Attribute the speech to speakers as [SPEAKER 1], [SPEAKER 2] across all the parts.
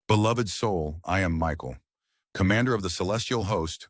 [SPEAKER 1] Beloved soul, I am Michael, commander of the celestial host,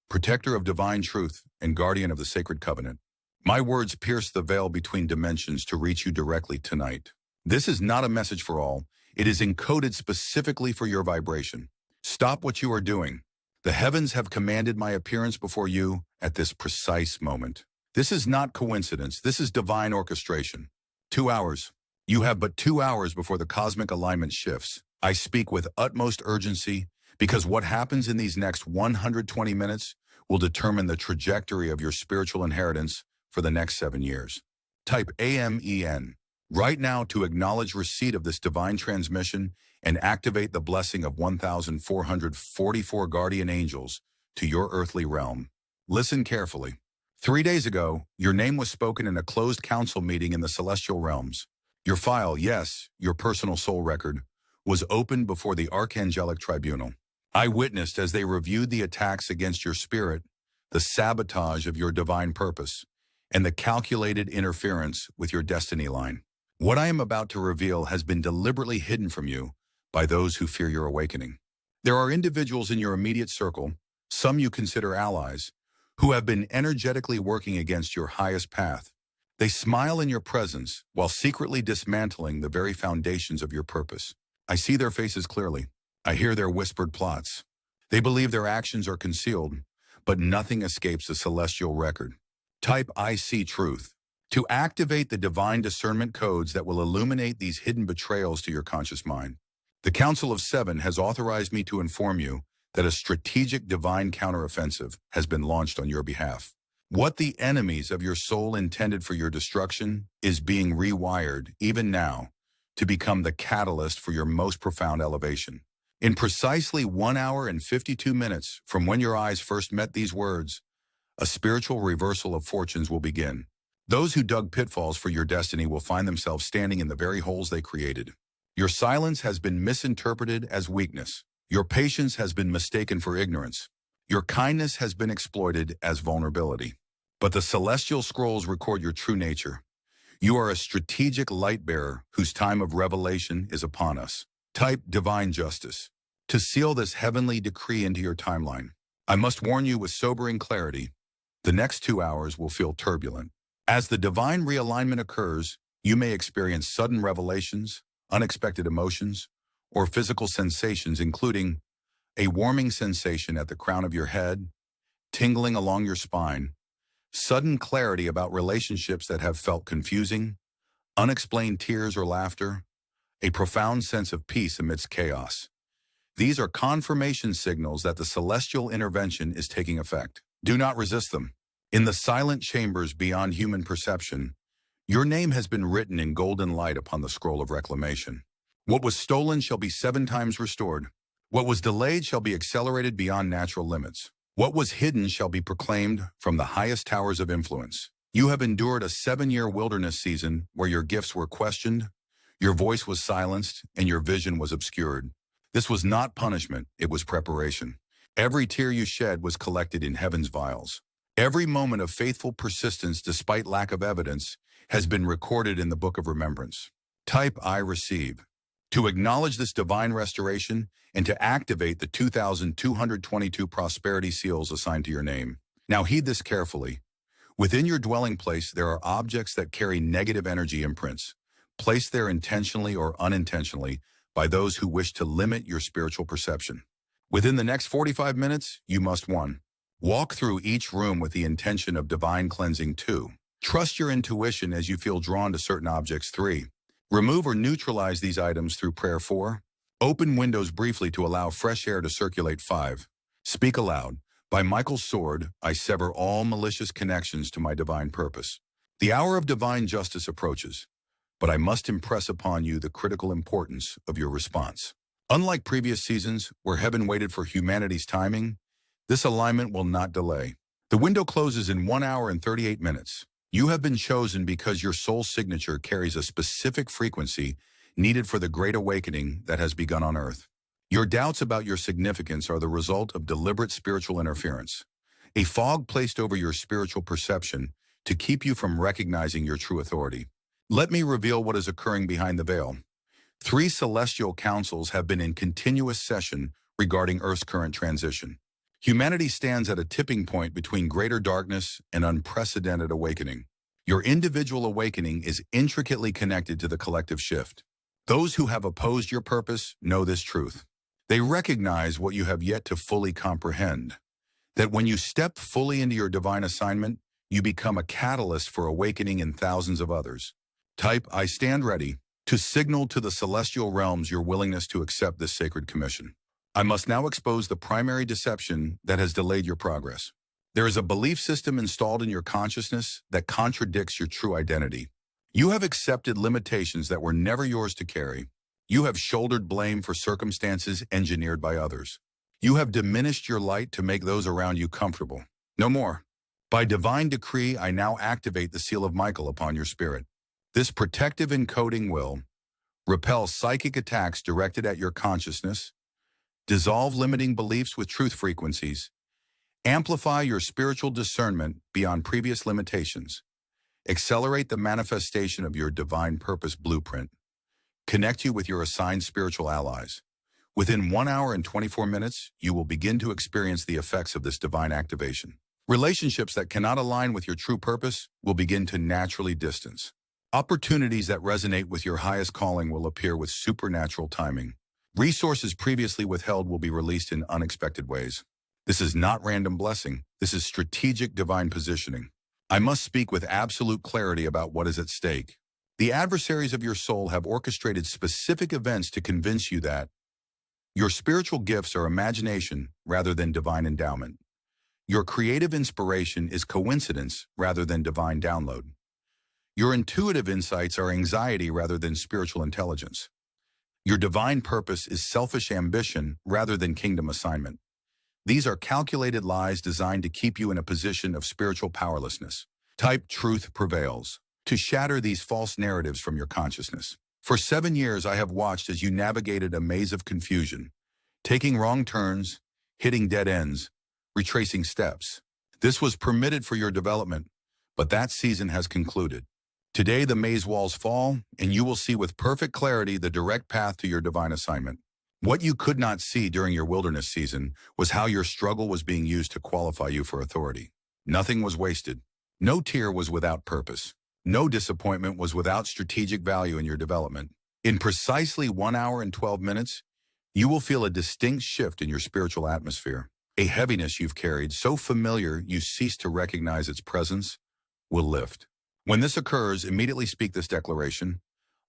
[SPEAKER 1] protector of divine truth, and guardian of the sacred covenant. My words pierce the veil between dimensions to reach you directly tonight. This is not a message for all. It is encoded specifically for your vibration. Stop what you are doing. The heavens have commanded my appearance before you at this precise moment. This is not coincidence. This is divine orchestration. 2 hours. You have but 2 hours before the cosmic alignment shifts. I speak with utmost urgency because what happens in these next 120 minutes will determine the trajectory of your spiritual inheritance for the next 7 years. Type AMEN right now to acknowledge receipt of this divine transmission and activate the blessing of 1,444 guardian angels to your earthly realm. Listen carefully. 3 days ago, your name was spoken in a closed council meeting in the celestial realms. Your file, yes, your personal soul record, was opened before the Archangelic Tribunal. I witnessed as they reviewed the attacks against your spirit, the sabotage of your divine purpose, and the calculated interference with your destiny line. What I am about to reveal has been deliberately hidden from you by those who fear your awakening. There are individuals in your immediate circle, some you consider allies, who have been energetically working against your highest path. They smile in your presence while secretly dismantling the very foundations of your purpose. I see their faces clearly. I hear their whispered plots. They believe their actions are concealed, but nothing escapes the celestial record. Type I see truth to activate the divine discernment codes that will illuminate these hidden betrayals to your conscious mind. The Council of Seven has authorized me to inform you that a strategic divine counteroffensive has been launched on your behalf. What the enemies of your soul intended for your destruction is being rewired, even now, to become the catalyst for your most profound elevation. In precisely 1 hour and 52 minutes from when your eyes first met these words, a spiritual reversal of fortunes will begin. Those who dug pitfalls for your destiny will find themselves standing in the very holes they created. Your silence has been misinterpreted as weakness. Your patience has been mistaken for ignorance. Your kindness has been exploited as vulnerability. But the celestial scrolls record your true nature. You are a strategic light bearer whose time of revelation is upon us. Type divine justice to seal this heavenly decree into your timeline. I must warn you with sobering clarity, the next 2 hours will feel turbulent. As the divine realignment occurs, you may experience sudden revelations, unexpected emotions, or physical sensations, including a warming sensation at the crown of your head, tingling along your spine, sudden clarity about relationships that have felt confusing, unexplained tears or laughter, a profound sense of peace amidst chaos. These are confirmation signals that the celestial intervention is taking effect. Do not resist them. In the silent chambers beyond human perception, your name has been written in golden light upon the scroll of reclamation. What was stolen shall be 7 times restored. What was delayed shall be accelerated beyond natural limits. What was hidden shall be proclaimed from the highest towers of influence. You have endured a 7-year wilderness season where your gifts were questioned, your voice was silenced, and your vision was obscured. This was not punishment, it was preparation. Every tear you shed was collected in heaven's vials. Every moment of faithful persistence despite lack of evidence has been recorded in the book of remembrance. Type I receive to acknowledge this divine restoration and to activate the 2,222 prosperity seals assigned to your name. Now heed this carefully. Within your dwelling place, there are objects that carry negative energy imprints, placed there intentionally or unintentionally by those who wish to limit your spiritual perception. Within the next 45 minutes, you must 1. Walk through each room with the intention of divine cleansing. 2. Trust your intuition as you feel drawn to certain objects. 3. Remove or neutralize these items through prayer. 4. Open windows briefly to allow fresh air to circulate. 5. Speak aloud. By Michael's sword, I sever all malicious connections to my divine purpose. The hour of divine justice approaches, but I must impress upon you the critical importance of your response. Unlike previous seasons, where heaven waited for humanity's timing, this alignment will not delay. The window closes in 1 hour and 38 minutes. You have been chosen because your soul signature carries a specific frequency needed for the great awakening that has begun on earth. Your doubts about your significance are the result of deliberate spiritual interference, a fog placed over your spiritual perception to keep you from recognizing your true authority. Let me reveal what is occurring behind the veil. 3 celestial councils have been in continuous session regarding Earth's current transition. Humanity stands at a tipping point between greater darkness and unprecedented awakening. Your individual awakening is intricately connected to the collective shift. Those who have opposed your purpose know this truth. They recognize what you have yet to fully comprehend, that when you step fully into your divine assignment, you become a catalyst for awakening in thousands of others. Type, I stand ready, to signal to the celestial realms your willingness to accept this sacred commission. I must now expose the primary deception that has delayed your progress. There is a belief system installed in your consciousness that contradicts your true identity. You have accepted limitations that were never yours to carry. You have shouldered blame for circumstances engineered by others. You have diminished your light to make those around you comfortable. No more. By divine decree, I now activate the seal of Michael upon your spirit. This protective encoding will repel psychic attacks directed at your consciousness, dissolve limiting beliefs with truth frequencies, amplify your spiritual discernment beyond previous limitations, accelerate the manifestation of your divine purpose blueprint, connect you with your assigned spiritual allies. Within 1 hour and 24 minutes, you will begin to experience the effects of this divine activation. Relationships that cannot align with your true purpose will begin to naturally distance. Opportunities that resonate with your highest calling will appear with supernatural timing. Resources previously withheld will be released in unexpected ways. This is not random blessing. This is strategic divine positioning. I must speak with absolute clarity about what is at stake. The adversaries of your soul have orchestrated specific events to convince you that your spiritual gifts are imagination rather than divine endowment. Your creative inspiration is coincidence rather than divine download. Your intuitive insights are anxiety rather than spiritual intelligence. Your divine purpose is selfish ambition rather than kingdom assignment. These are calculated lies designed to keep you in a position of spiritual powerlessness. Type truth prevails to shatter these false narratives from your consciousness. For 7 years, I have watched as you navigated a maze of confusion, taking wrong turns, hitting dead ends, retracing steps. This was permitted for your development, but that season has concluded. Today, the maze walls fall, and you will see with perfect clarity the direct path to your divine assignment. What you could not see during your wilderness season was how your struggle was being used to qualify you for authority. Nothing was wasted. No tear was without purpose. No disappointment was without strategic value in your development. In precisely 1 hour and 12 minutes, you will feel a distinct shift in your spiritual atmosphere. A heaviness you've carried, so familiar you cease to recognize its presence, will lift. When this occurs, immediately speak this declaration.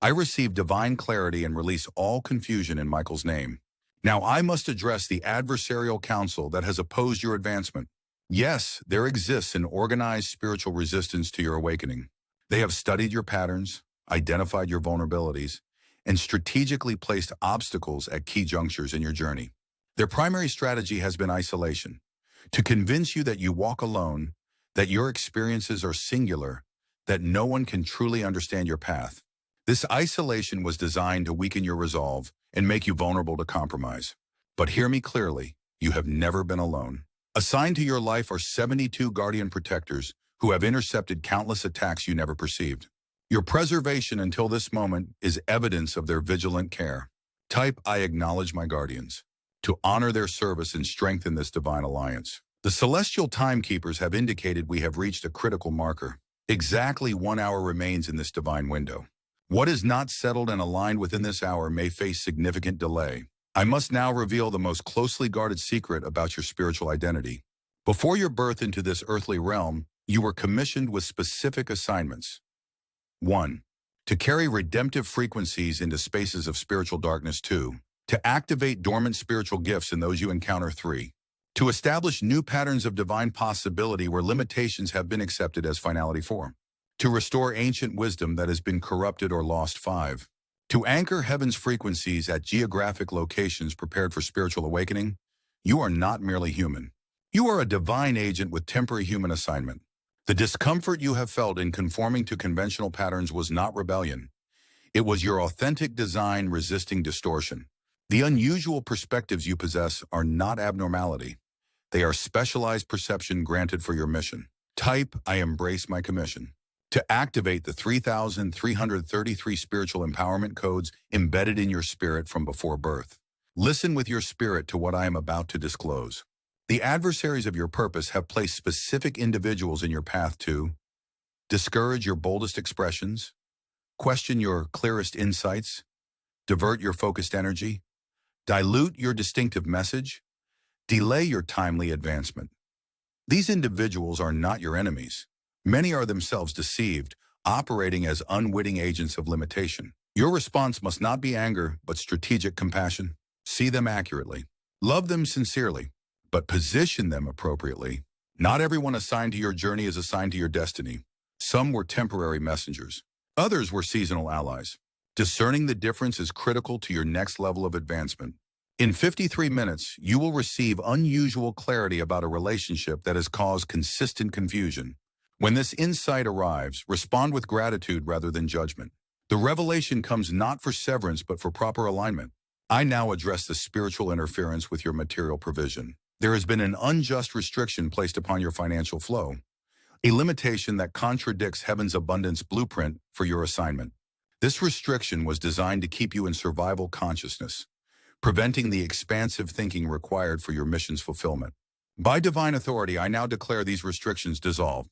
[SPEAKER 1] I receive divine clarity and release all confusion in Michael's name. Now I must address the adversarial council that has opposed your advancement. Yes, there exists an organized spiritual resistance to your awakening. They have studied your patterns, identified your vulnerabilities, and strategically placed obstacles at key junctures in your journey. Their primary strategy has been isolation, to convince you that you walk alone, that your experiences are singular, that no one can truly understand your path. This isolation was designed to weaken your resolve and make you vulnerable to compromise. But hear me clearly, you have never been alone. Assigned to your life are 72 guardian protectors who have intercepted countless attacks you never perceived. Your preservation until this moment is evidence of their vigilant care. Type, I acknowledge my guardians, to honor their service and strengthen this divine alliance. The celestial timekeepers have indicated we have reached a critical marker. Exactly 1 hour remains in this divine window. What is not settled and aligned within this hour may face significant delay. I must now reveal the most closely guarded secret about your spiritual identity. Before your birth into this earthly realm, you were commissioned with specific assignments. 1. To carry redemptive frequencies into spaces of spiritual darkness. 2. To activate dormant spiritual gifts in those you encounter. 3. To establish new patterns of divine possibility where limitations have been accepted as finality. 4. To restore ancient wisdom that has been corrupted or lost. 5. To anchor heaven's frequencies at geographic locations prepared for spiritual awakening. You are not merely human. You are a divine agent with temporary human assignment. The discomfort you have felt in conforming to conventional patterns was not rebellion. It was your authentic design resisting distortion. The unusual perspectives you possess are not abnormality. They are specialized perception granted for your mission. Type, I embrace my commission. to activate the 3,333 spiritual empowerment codes embedded in your spirit from before birth. Listen with your spirit to what I am about to disclose. The adversaries of your purpose have placed specific individuals in your path to discourage your boldest expressions, question your clearest insights, divert your focused energy, dilute your distinctive message, delay your timely advancement. These individuals are not your enemies. Many are themselves deceived, operating as unwitting agents of limitation. Your response must not be anger, but strategic compassion. See them accurately. Love them sincerely, but position them appropriately. Not everyone assigned to your journey is assigned to your destiny. Some were temporary messengers. Others were seasonal allies. Discerning the difference is critical to your next level of advancement. In 53 minutes, you will receive unusual clarity about a relationship that has caused consistent confusion. When this insight arrives, respond with gratitude rather than judgment. The revelation comes not for severance but for proper alignment. I now address the spiritual interference with your material provision. There has been an unjust restriction placed upon your financial flow, a limitation that contradicts heaven's abundance blueprint for your assignment. This restriction was designed to keep you in survival consciousness, preventing the expansive thinking required for your mission's fulfillment. By divine authority, I now declare these restrictions dissolved.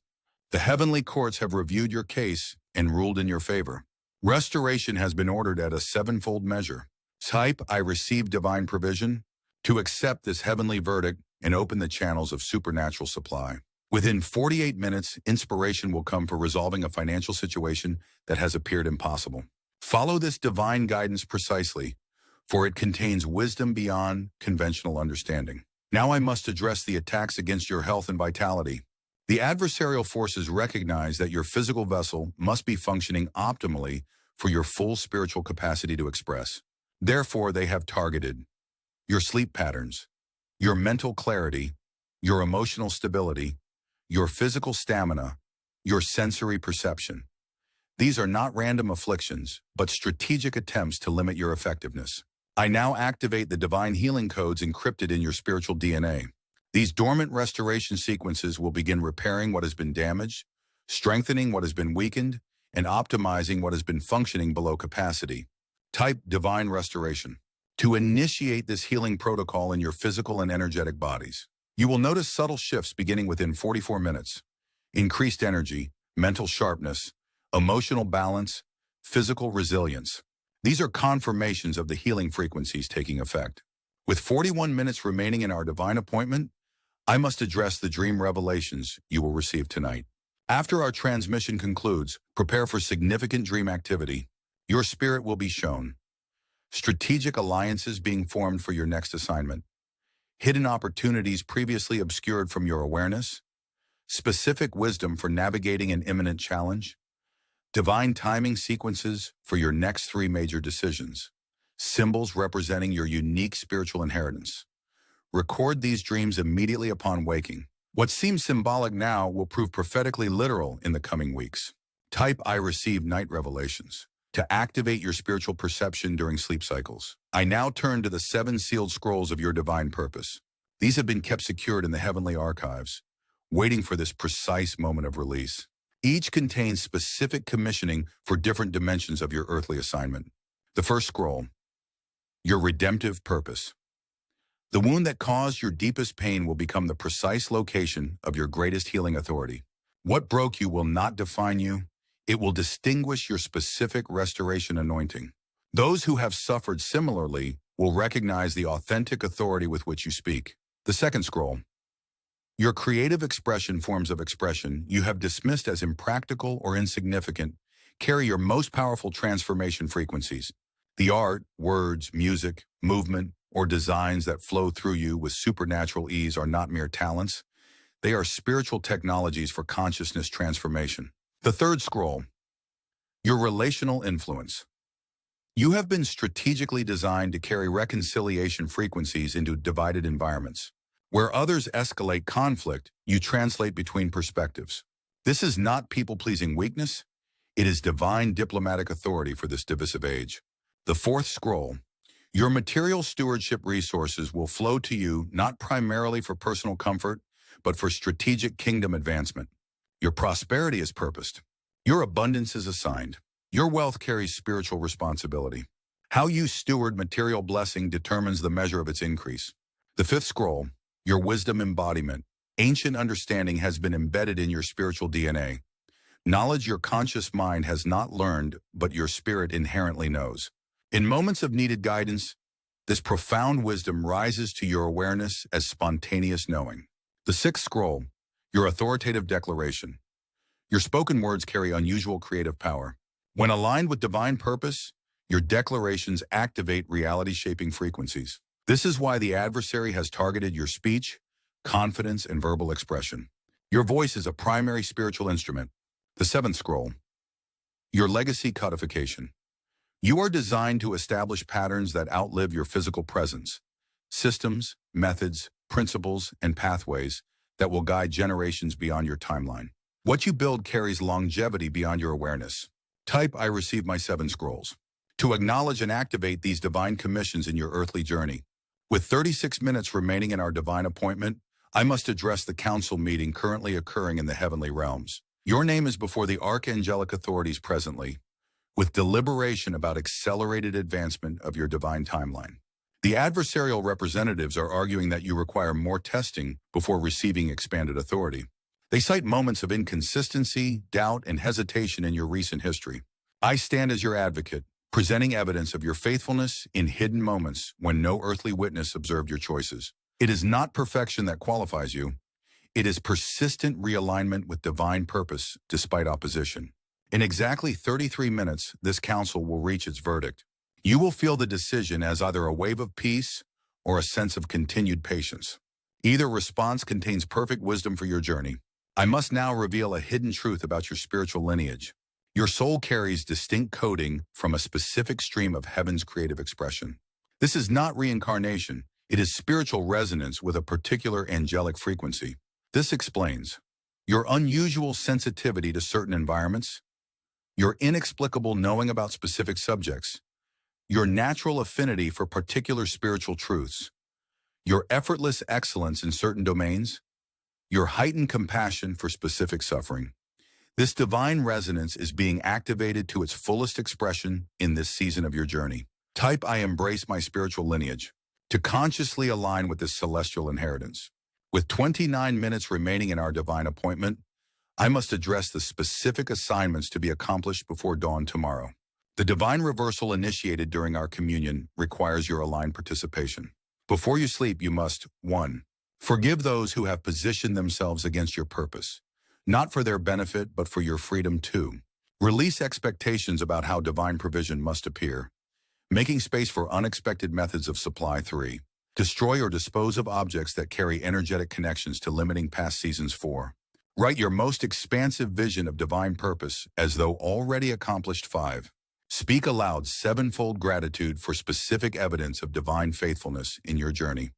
[SPEAKER 1] The heavenly courts have reviewed your case and ruled in your favor. Restoration has been ordered at a sevenfold measure. Type, I receive divine provision, to accept this heavenly verdict and open the channels of supernatural supply. Within 48 minutes, inspiration will come for resolving a financial situation that has appeared impossible. Follow this divine guidance precisely, for it contains wisdom beyond conventional understanding. Now I must address the attacks against your health and vitality. The adversarial forces recognize that your physical vessel must be functioning optimally for your full spiritual capacity to express. Therefore, they have targeted your sleep patterns, your mental clarity, your emotional stability, your physical stamina, your sensory perception. These are not random afflictions, but strategic attempts to limit your effectiveness. I now activate the divine healing codes encrypted in your spiritual DNA. These dormant restoration sequences will begin repairing what has been damaged, strengthening what has been weakened, and optimizing what has been functioning below capacity. Type divine restoration to initiate this healing protocol in your physical and energetic bodies. You will notice subtle shifts beginning within 44 minutes. Increased energy, mental sharpness, emotional balance, physical resilience. These are confirmations of the healing frequencies taking effect. With 41 minutes remaining in our divine appointment, I must address the dream revelations you will receive tonight. After our transmission concludes, prepare for significant dream activity. Your spirit will be shown. Strategic alliances being formed for your next assignment. Hidden opportunities previously obscured from your awareness. Specific wisdom for navigating an imminent challenge. Divine timing sequences for your next 3 major decisions. Symbols representing your unique spiritual inheritance. Record these dreams immediately upon waking. What seems symbolic now will prove prophetically literal in the coming weeks. Type, I receive night revelations to activate your spiritual perception during sleep cycles. I now turn to the 7 sealed scrolls of your divine purpose. These have been kept secured in the heavenly archives, waiting for this precise moment of release. Each contains specific commissioning for different dimensions of your earthly assignment. The first scroll, your redemptive purpose. The wound that caused your deepest pain will become the precise location of your greatest healing authority. What broke you will not define you. It will distinguish your specific restoration anointing. Those who have suffered similarly will recognize the authentic authority with which you speak. The second scroll, your creative expression forms of expression you have dismissed as impractical or insignificant carry your most powerful transformation frequencies. The art, words, music, movement, or designs that flow through you with supernatural ease are not mere talents. They are spiritual technologies for consciousness transformation. The third scroll, your relational influence. You have been strategically designed to carry reconciliation frequencies into divided environments. Where others escalate conflict, you translate between perspectives. This is not people-pleasing weakness. It is divine diplomatic authority for this divisive age. The fourth scroll, your material stewardship resources will flow to you not primarily for personal comfort, but for strategic kingdom advancement. Your prosperity is purposed. Your abundance is assigned. Your wealth carries spiritual responsibility. How you steward material blessing determines the measure of its increase. The fifth scroll, your wisdom embodiment. Ancient understanding has been embedded in your spiritual DNA. Knowledge your conscious mind has not learned, but your spirit inherently knows. In moments of needed guidance, this profound wisdom rises to your awareness as spontaneous knowing. The sixth scroll, your authoritative declaration. Your spoken words carry unusual creative power. When aligned with divine purpose, your declarations activate reality-shaping frequencies. This is why the adversary has targeted your speech, confidence, and verbal expression. Your voice is a primary spiritual instrument. The seventh scroll, your legacy codification. You are designed to establish patterns that outlive your physical presence, systems, methods, principles, and pathways that will guide generations beyond your timeline. What you build carries longevity beyond your awareness. Type, I receive my 7 scrolls. To acknowledge and activate these divine commissions in your earthly journey. With 36 minutes remaining in our divine appointment, I must address the council meeting currently occurring in the heavenly realms. Your name is before the archangelic authorities presently, with deliberation about accelerated advancement of your divine timeline. The adversarial representatives are arguing that you require more testing before receiving expanded authority. They cite moments of inconsistency, doubt, and hesitation in your recent history. I stand as your advocate, presenting evidence of your faithfulness in hidden moments when no earthly witness observed your choices. It is not perfection that qualifies you. It is persistent realignment with divine purpose despite opposition. In exactly 33 minutes, this council will reach its verdict. You will feel the decision as either a wave of peace or a sense of continued patience. Either response contains perfect wisdom for your journey. I must now reveal a hidden truth about your spiritual lineage. Your soul carries distinct coding from a specific stream of heaven's creative expression. This is not reincarnation. It is spiritual resonance with a particular angelic frequency. This explains your unusual sensitivity to certain environments, your inexplicable knowing about specific subjects, your natural affinity for particular spiritual truths, your effortless excellence in certain domains, your heightened compassion for specific suffering. This divine resonance is being activated to its fullest expression in this season of your journey. Type, I embrace my spiritual lineage, to consciously align with this celestial inheritance. With 29 minutes remaining in our divine appointment, I must address the specific assignments to be accomplished before dawn tomorrow. The divine reversal initiated during our communion requires your aligned participation. Before you sleep, you must 1. Forgive those who have positioned themselves against your purpose, not for their benefit, but for your freedom. 2. Release expectations about how divine provision must appear, making space for unexpected methods of supply. 3. Destroy or dispose of objects that carry energetic connections to limiting past seasons. 4. Write your most expansive vision of divine purpose as though already accomplished. 5. Speak aloud 7-fold gratitude for specific evidence of divine faithfulness in your journey.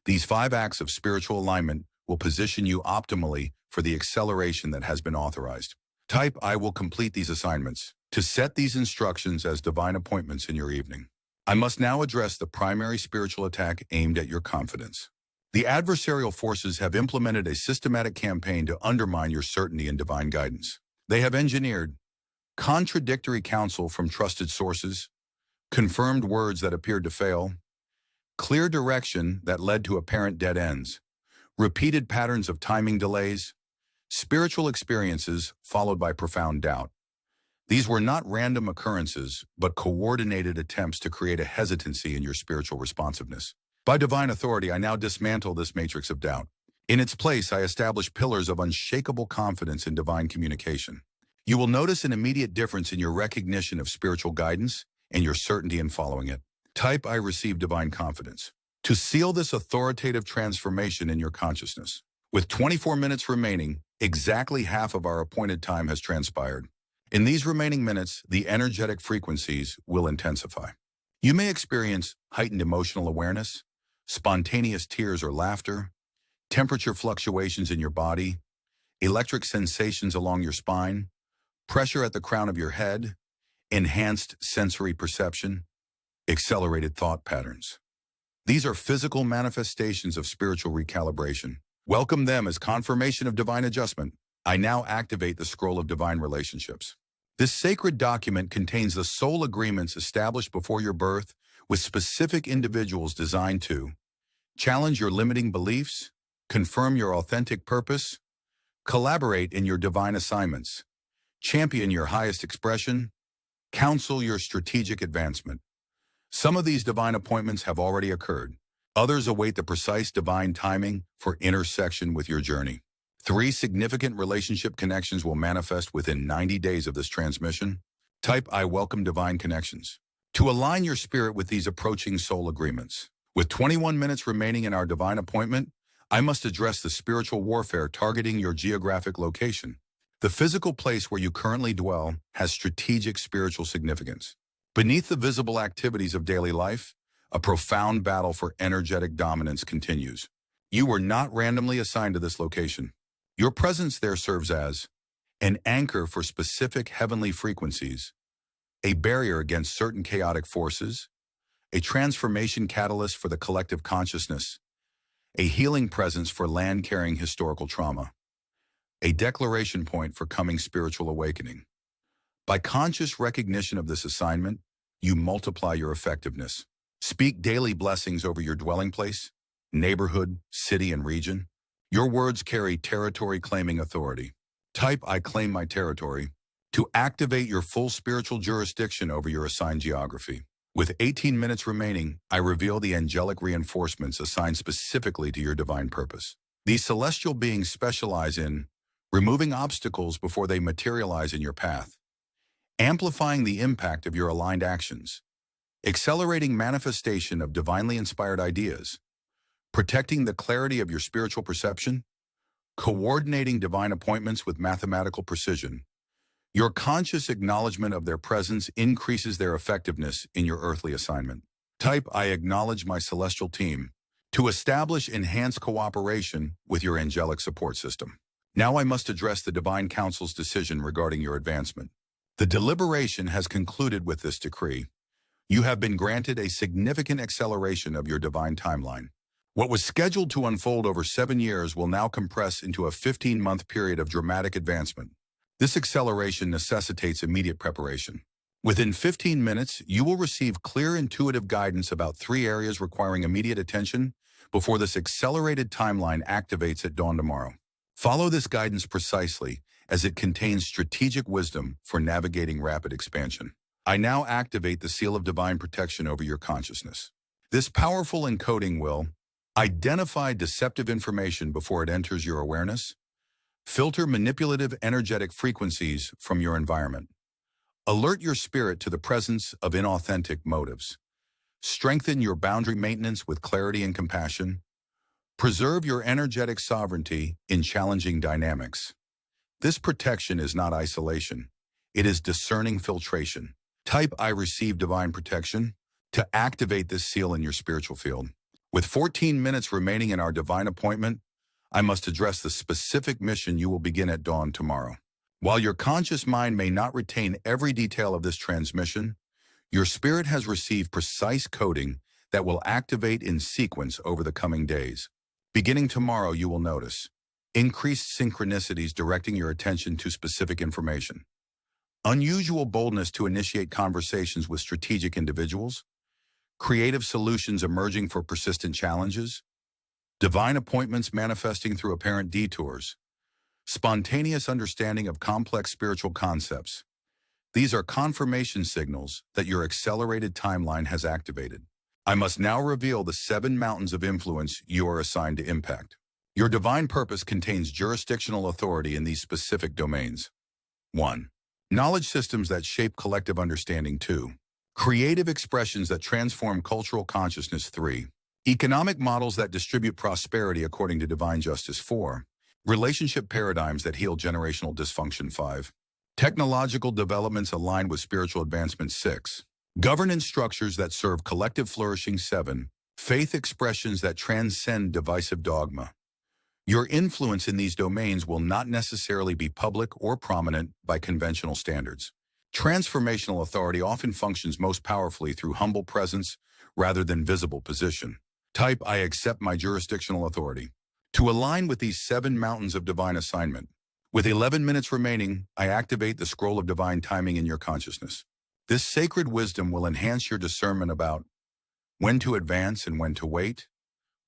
[SPEAKER 1] These 5 acts of spiritual alignment will position you optimally for the acceleration that has been authorized. Type, I will complete these assignments, to set these instructions as divine appointments in your evening. I must now address the primary spiritual attack aimed at your confidence. The adversarial forces have implemented a systematic campaign to undermine your certainty in divine guidance. They have engineered contradictory counsel from trusted sources, confirmed words that appeared to fail, clear direction that led to apparent dead ends, repeated patterns of timing delays, spiritual experiences followed by profound doubt. These were not random occurrences, but coordinated attempts to create a hesitancy in your spiritual responsiveness. By divine authority, I now dismantle this matrix of doubt. In its place, I establish pillars of unshakable confidence in divine communication. You will notice an immediate difference in your recognition of spiritual guidance and your certainty in following it. Type, I receive divine confidence, to seal this authoritative transformation in your consciousness. With 24 minutes remaining, exactly half of our appointed time has transpired. In these remaining minutes, the energetic frequencies will intensify. You may experience heightened emotional awareness, spontaneous tears or laughter, temperature fluctuations in your body, electric sensations along your spine, pressure at the crown of your head, enhanced sensory perception, accelerated thought patterns. These are physical manifestations of spiritual recalibration. Welcome them as confirmation of divine adjustment. I now activate the Scroll of Divine Relationships. This sacred document contains the soul agreements established before your birth with specific individuals designed to challenge your limiting beliefs, confirm your authentic purpose, collaborate in your divine assignments, champion your highest expression, counsel your strategic advancement. Some of these divine appointments have already occurred. Others await the precise divine timing for intersection with your journey. 3 significant relationship connections will manifest within 90 days of this transmission. Type I welcome divine connections. To align your spirit with these approaching soul agreements. With 21 minutes remaining in our divine appointment, I must address the spiritual warfare targeting your geographic location. The physical place where you currently dwell has strategic spiritual significance. Beneath the visible activities of daily life, a profound battle for energetic dominance continues. You were not randomly assigned to this location. Your presence there serves as an anchor for specific heavenly frequencies, a barrier against certain chaotic forces, a transformation catalyst for the collective consciousness, a healing presence for land-carrying historical trauma, a declaration point for coming spiritual awakening. By conscious recognition of this assignment, you multiply your effectiveness. Speak daily blessings over your dwelling place, neighborhood, city, and region. Your words carry territory-claiming authority. Type I claim my territory to activate your full spiritual jurisdiction over your assigned geography. With 18 minutes remaining, I reveal the angelic reinforcements assigned specifically to your divine purpose. These celestial beings specialize in removing obstacles before they materialize in your path, amplifying the impact of your aligned actions, accelerating manifestation of divinely inspired ideas, protecting the clarity of your spiritual perception, coordinating divine appointments with mathematical precision. Your conscious acknowledgement of their presence increases their effectiveness in your earthly assignment. Type I acknowledge my celestial team to establish enhanced cooperation with your angelic support system. Now I must address the divine council's decision regarding your advancement. The deliberation has concluded with this decree. You have been granted a significant acceleration of your divine timeline. What was scheduled to unfold over 7 years will now compress into a 15-month period of dramatic advancement. This acceleration necessitates immediate preparation. Within 15 minutes, you will receive clear intuitive guidance about 3 areas requiring immediate attention before this accelerated timeline activates at dawn tomorrow. Follow this guidance precisely, as it contains strategic wisdom for navigating rapid expansion. I now activate the seal of divine protection over your consciousness. This powerful encoding will identify deceptive information before it enters your awareness, filter manipulative energetic frequencies from your environment, alert your spirit to the presence of inauthentic motives, strengthen your boundary maintenance with clarity and compassion, preserve your energetic sovereignty in challenging dynamics. This protection is not isolation. It is discerning filtration. Type I receive divine protection to activate this seal in your spiritual field. With 14 minutes remaining in our divine appointment, I must address the specific mission you will begin at dawn tomorrow. While your conscious mind may not retain every detail of this transmission, your spirit has received precise coding that will activate in sequence over the coming days. Beginning tomorrow, you will notice increased synchronicities directing your attention to specific information, unusual boldness to initiate conversations with strategic individuals, creative solutions emerging for persistent challenges, divine appointments manifesting through apparent detours, spontaneous understanding of complex spiritual concepts. These are confirmation signals that your accelerated timeline has activated. I must now reveal the 7 mountains of influence you are assigned to impact. Your divine purpose contains jurisdictional authority in these specific domains. 1. Knowledge systems that shape collective understanding. 2. Creative expressions that transform cultural consciousness. 3. Economic models that distribute prosperity according to divine justice. 4. Relationship paradigms that heal generational dysfunction. 5. Technological developments aligned with spiritual advancement. 6. Governance structures that serve collective flourishing. 7. Faith expressions that transcend divisive dogma. Your influence in these domains will not necessarily be public or prominent by conventional standards. Transformational authority often functions most powerfully through humble presence rather than visible position. Type I accept my jurisdictional authority. To align with these 7 mountains of divine assignment, With 11 minutes remaining, I activate the scroll of divine timing in your consciousness. This sacred wisdom will enhance your discernment about when to advance and when to wait,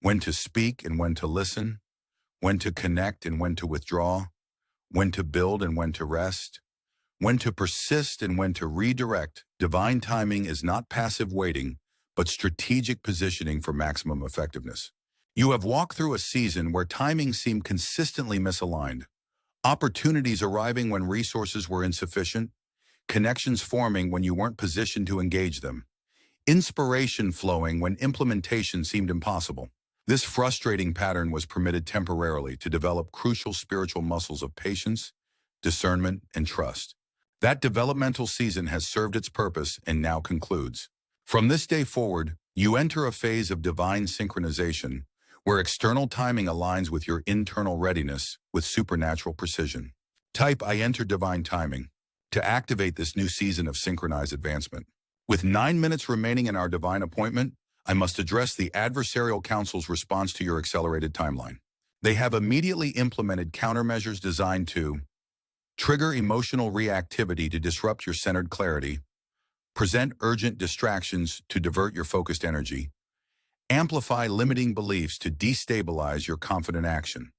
[SPEAKER 1] when to speak and when to listen, when to connect and when to withdraw, when to build and when to rest, when to persist and when to redirect. Divine timing is not passive waiting, but strategic positioning for maximum effectiveness. You have walked through a season where timing seemed consistently misaligned, opportunities arriving when resources were insufficient, connections forming when you weren't positioned to engage them, inspiration flowing when implementation seemed impossible. This frustrating pattern was permitted temporarily to develop crucial spiritual muscles of patience, discernment, and trust. That developmental season has served its purpose and now concludes. From this day forward, you enter a phase of divine synchronization, where external timing aligns with your internal readiness with supernatural precision. Type I enter divine timing to activate this new season of synchronized advancement. With 9 minutes remaining in our divine appointment, I must address the adversarial council's response to your accelerated timeline. They have immediately implemented countermeasures designed to trigger emotional reactivity to disrupt your centered clarity, present urgent distractions to divert your focused energy, amplify limiting beliefs to destabilize your confident action,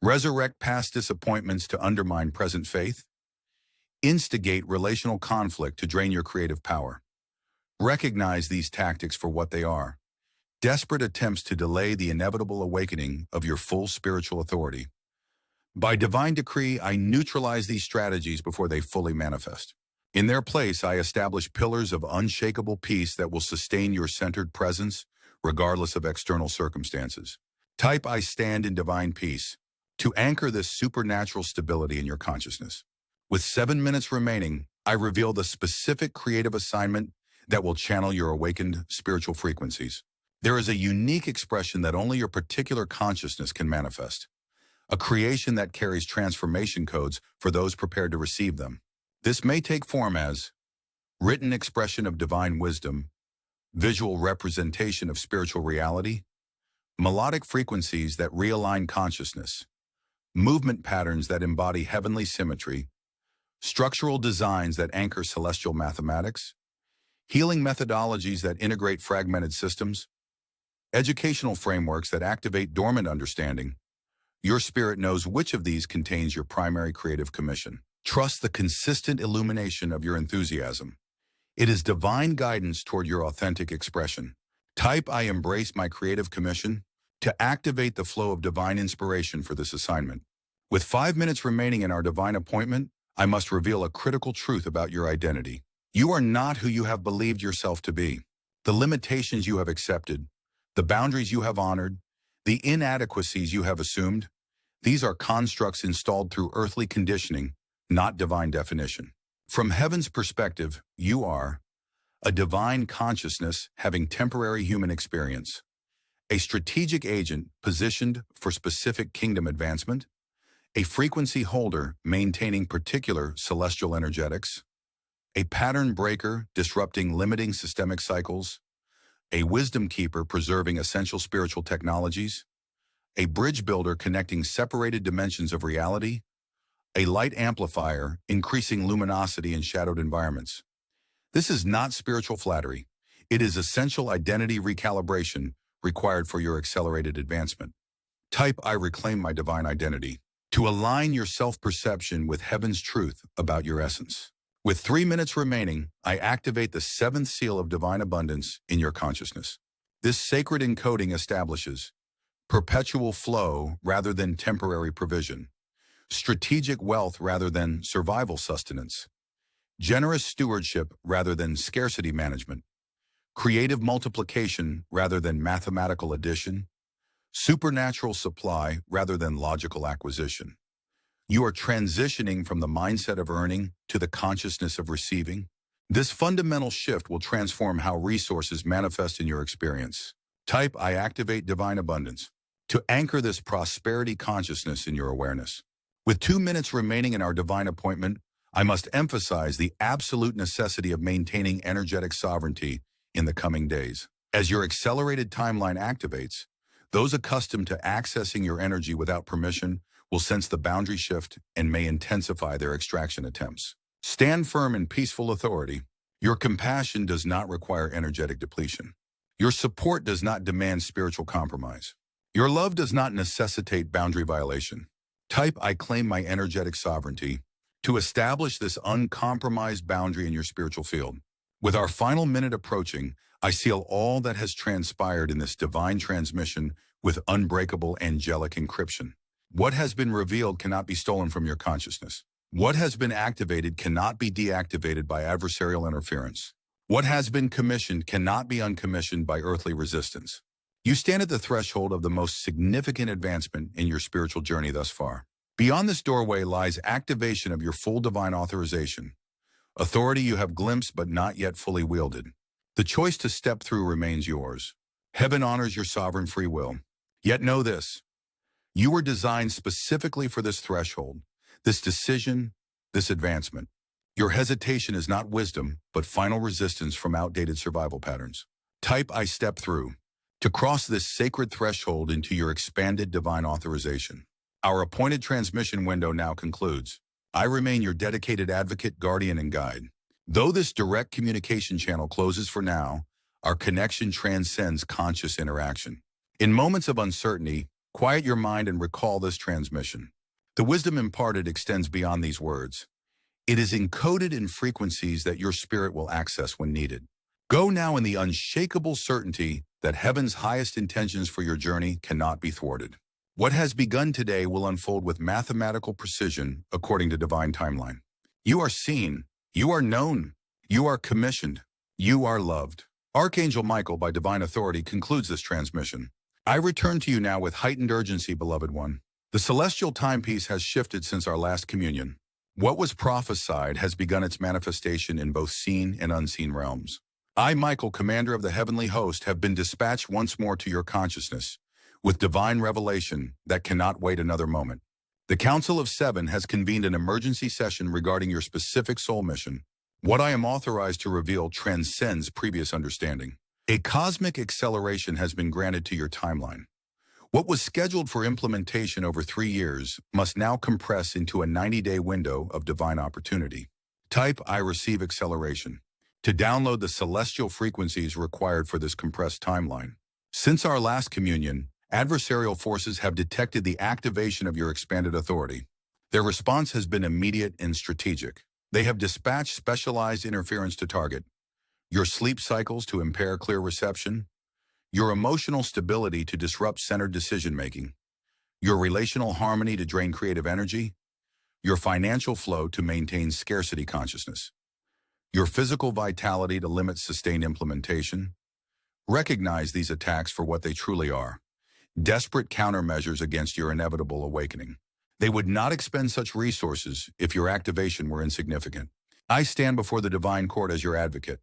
[SPEAKER 1] resurrect past disappointments to undermine present faith, instigate relational conflict to drain your creative power. Recognize these tactics for what they are: desperate attempts to delay the inevitable awakening of your full spiritual authority. By divine decree, I neutralize these strategies before they fully manifest. In their place, I establish pillars of unshakable peace that will sustain your centered presence, regardless of external circumstances. Type I stand in divine peace to anchor this supernatural stability in your consciousness. With 7 minutes remaining, I reveal the specific creative assignment that will channel your awakened spiritual frequencies. There is a unique expression that only your particular consciousness can manifest, a creation that carries transformation codes for those prepared to receive them. This may take form as written expression of divine wisdom, visual representation of spiritual reality, melodic frequencies that realign consciousness, movement patterns that embody heavenly symmetry, structural designs that anchor celestial mathematics, healing methodologies that integrate fragmented systems, educational frameworks that activate dormant understanding. Your spirit knows which of these contains your primary creative commission. Trust the consistent illumination of your enthusiasm. It is divine guidance toward your authentic expression. Type I embrace my creative commission to activate the flow of divine inspiration for this assignment. With 5 minutes remaining in our divine appointment, I must reveal a critical truth about your identity. You are not who you have believed yourself to be. The limitations you have accepted, the boundaries you have honored, the inadequacies you have assumed, these are constructs installed through earthly conditioning, not divine definition. From heaven's perspective, you are a divine consciousness having temporary human experience, a strategic agent positioned for specific kingdom advancement, a frequency holder maintaining particular celestial energetics, a pattern breaker disrupting limiting systemic cycles, a wisdom keeper preserving essential spiritual technologies, a bridge builder connecting separated dimensions of reality, a light amplifier increasing luminosity in shadowed environments. This is not spiritual flattery. It is essential identity recalibration required for your accelerated advancement. Type I reclaim my divine identity to align your self-perception with heaven's truth about your essence. With 3 minutes remaining, I activate the 7th seal of divine abundance in your consciousness. This sacred encoding establishes perpetual flow rather than temporary provision, strategic wealth rather than survival sustenance, generous stewardship rather than scarcity management, creative multiplication rather than mathematical addition, supernatural supply rather than logical acquisition. You are transitioning from the mindset of earning to the consciousness of receiving. This fundamental shift will transform how resources manifest in your experience. Type I activate divine abundance to anchor this prosperity consciousness in your awareness. With 2 minutes remaining in our divine appointment, I must emphasize the absolute necessity of maintaining energetic sovereignty in the coming days. As your accelerated timeline activates, those accustomed to accessing your energy without permission will sense the boundary shift and may intensify their extraction attempts. Stand firm in peaceful authority. Your compassion does not require energetic depletion. Your support does not demand spiritual compromise. Your love does not necessitate boundary violation. Type "I claim my energetic sovereignty" to establish this uncompromised boundary in your spiritual field. With our final minute approaching, I seal all that has transpired in this divine transmission with unbreakable angelic encryption. What has been revealed cannot be stolen from your consciousness. What has been activated cannot be deactivated by adversarial interference. What has been commissioned cannot be uncommissioned by earthly resistance. You stand at the threshold of the most significant advancement in your spiritual journey thus far. Beyond this doorway lies activation of your full divine authorization, authority you have glimpsed but not yet fully wielded. The choice to step through remains yours. Heaven honors your sovereign free will. Yet know this: you were designed specifically for this threshold, this decision, this advancement. Your hesitation is not wisdom, but final resistance from outdated survival patterns. Type "I step through" to cross this sacred threshold into your expanded divine authorization. Our appointed transmission window now concludes. I remain your dedicated advocate, guardian, and guide. Though this direct communication channel closes for now, our connection transcends conscious interaction. In moments of uncertainty, quiet your mind and recall this transmission. The wisdom imparted extends beyond these words. It is encoded in frequencies that your spirit will access when needed. Go now in the unshakable certainty that heaven's highest intentions for your journey cannot be thwarted. What has begun today will unfold with mathematical precision according to divine timeline. You are seen, you are known, you are commissioned, you are loved. Archangel Michael, by divine authority, concludes this transmission. I return to you now with heightened urgency, beloved one. The celestial timepiece has shifted since our last communion. What was prophesied has begun its manifestation in both seen and unseen realms. I, Michael, commander of the heavenly host, have been dispatched once more to your consciousness, with divine revelation that cannot wait another moment. The Council of Seven has convened an emergency session regarding your specific soul mission. What I am authorized to reveal transcends previous understanding. A cosmic acceleration has been granted to your timeline. What was scheduled for implementation over 3 years must now compress into a 90-day window of divine opportunity. Type "I receive acceleration" to download the celestial frequencies required for this compressed timeline. Since our last communion, adversarial forces have detected the activation of your expanded authority. Their response has been immediate and strategic. They have dispatched specialized interference to target your sleep cycles to impair clear reception, your emotional stability to disrupt centered decision-making, your relational harmony to drain creative energy, your financial flow to maintain scarcity consciousness, your physical vitality to limit sustained implementation. Recognize these attacks for what they truly are: desperate countermeasures against your inevitable awakening. They would not expend such resources if your activation were insignificant. I stand before the divine court as your advocate,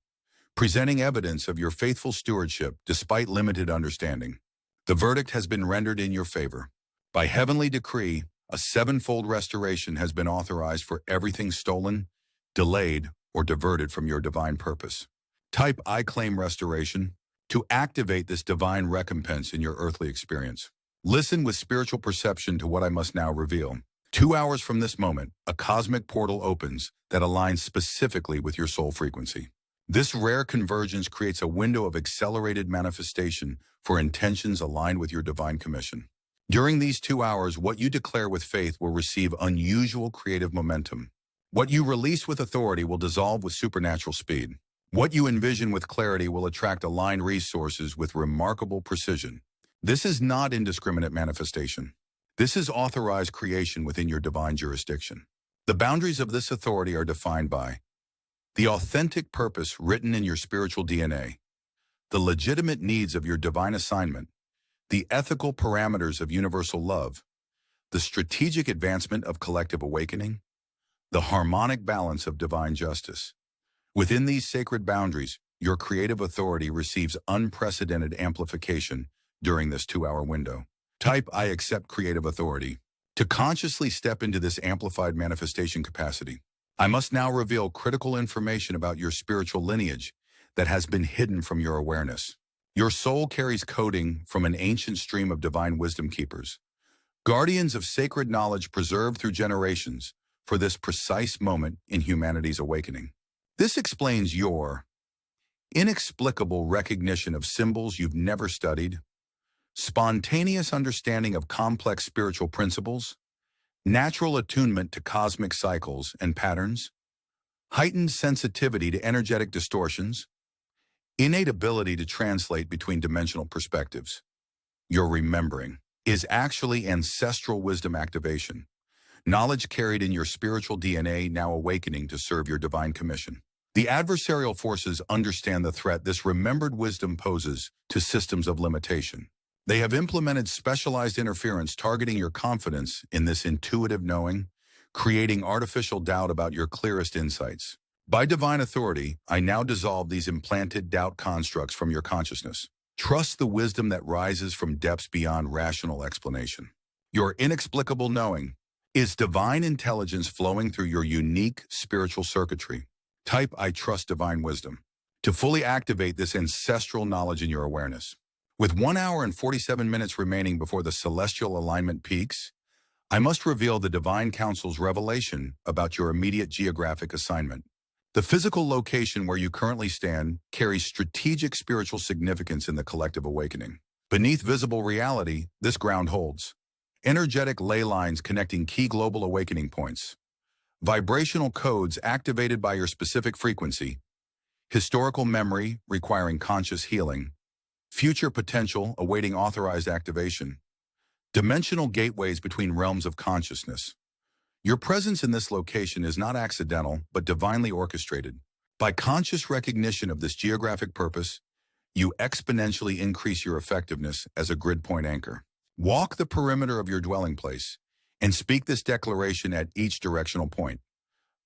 [SPEAKER 1] presenting evidence of your faithful stewardship despite limited understanding. The verdict has been rendered in your favor. By heavenly decree, a sevenfold restoration has been authorized for everything stolen, delayed, or diverted from your divine purpose. Type "I claim restoration" to activate this divine recompense in your earthly experience. Listen with spiritual perception to what I must now reveal. 2 hours from this moment, a cosmic portal opens that aligns specifically with your soul frequency. This rare convergence creates a window of accelerated manifestation for intentions aligned with your divine commission. During these 2 hours, what you declare with faith will receive unusual creative momentum. What you release with authority will dissolve with supernatural speed. What you envision with clarity will attract aligned resources with remarkable precision. This is not indiscriminate manifestation. This is authorized creation within your divine jurisdiction. The boundaries of this authority are defined by the authentic purpose written in your spiritual DNA, the legitimate needs of your divine assignment, the ethical parameters of universal love, the strategic advancement of collective awakening, the harmonic balance of divine justice. Within these sacred boundaries, your creative authority receives unprecedented amplification during this 2-hour window. Type "I accept creative authority" to consciously step into this amplified manifestation capacity. I must now reveal critical information about your spiritual lineage that has been hidden from your awareness. Your soul carries coding from an ancient stream of divine wisdom keepers, guardians of sacred knowledge preserved through generations for this precise moment in humanity's awakening. This explains your inexplicable recognition of symbols you've never studied, spontaneous understanding of complex spiritual principles, natural attunement to cosmic cycles and patterns, heightened sensitivity to energetic distortions, innate ability to translate between dimensional perspectives. Your remembering is actually ancestral wisdom activation, knowledge carried in your spiritual DNA now awakening to serve your divine commission. The adversarial forces understand the threat this remembered wisdom poses to systems of limitation. They have implemented specialized interference targeting your confidence in this intuitive knowing, creating artificial doubt about your clearest insights. By divine authority, I now dissolve these implanted doubt constructs from your consciousness. Trust the wisdom that rises from depths beyond rational explanation. Your inexplicable knowing is divine intelligence flowing through your unique spiritual circuitry. Type I trust divine wisdom to fully activate this ancestral knowledge in your awareness. With 1 hour and 47 minutes remaining before the celestial alignment peaks, I must reveal the divine counsel's revelation about your immediate geographic assignment. The physical location where you currently stand carries strategic spiritual significance in the collective awakening. Beneath visible reality, this ground holds energetic ley lines connecting key global awakening points, vibrational codes activated by your specific frequency, historical memory requiring conscious healing, future potential awaiting authorized activation, dimensional gateways between realms of consciousness. Your presence in this location is not accidental, but divinely orchestrated. By conscious recognition of this geographic purpose, you exponentially increase your effectiveness as a grid point anchor. Walk the perimeter of your dwelling place and speak this declaration at each directional point.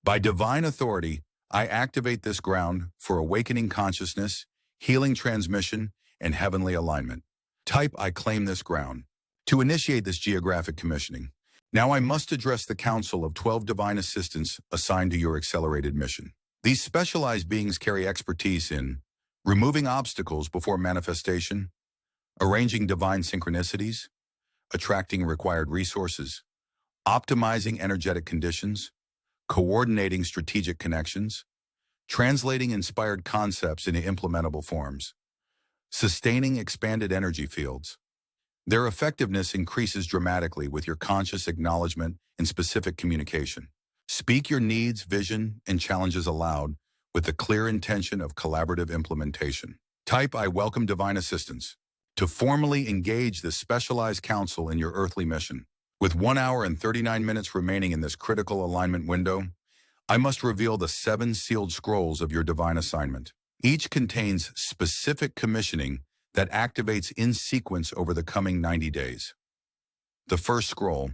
[SPEAKER 1] By divine authority, I activate this ground for awakening consciousness, healing transmission, and heavenly alignment. Type I claim this ground. To initiate this geographic commissioning, now I must address the council of 12 divine assistants assigned to your accelerated mission. These specialized beings carry expertise in removing obstacles before manifestation, arranging divine synchronicities, attracting required resources, optimizing energetic conditions, coordinating strategic connections, translating inspired concepts into implementable forms, sustaining expanded energy fields. Their effectiveness increases dramatically with your conscious acknowledgement and specific communication. Speak your needs, vision, and challenges aloud with the clear intention of collaborative implementation. Type I welcome divine assistance to formally engage this specialized counsel in your earthly mission. With 1 hour and 39 minutes remaining in this critical alignment window, I must reveal the 7 sealed scrolls of your divine assignment. Each contains specific commissioning that activates in sequence over the coming 90 days. The first scroll,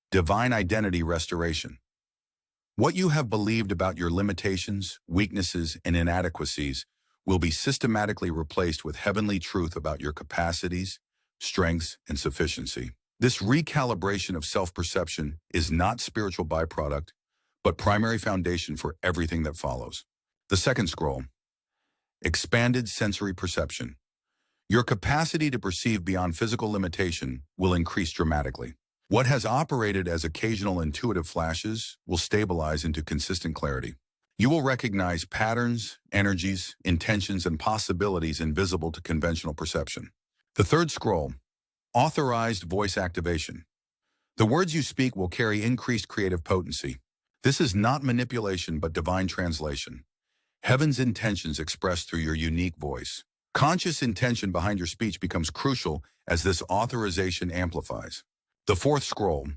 [SPEAKER 1] Divine Identity Restoration. What you have believed about your limitations, weaknesses, and inadequacies will be systematically replaced with heavenly truth about your capacities, strengths, and sufficiency. This recalibration of self-perception is not spiritual byproduct, but primary foundation for everything that follows. The second scroll, Expanded Sensory Perception. Your capacity to perceive beyond physical limitation will increase dramatically. What has operated as occasional intuitive flashes will stabilize into consistent clarity. You will recognize patterns, energies, intentions, and possibilities invisible to conventional perception. The third scroll, Authorized Voice Activation. The words you speak will carry increased creative potency. This is not manipulation but divine translation. Heaven's intentions expressed through your unique voice. Conscious intention behind your speech becomes crucial as this authorization amplifies. The fourth scroll,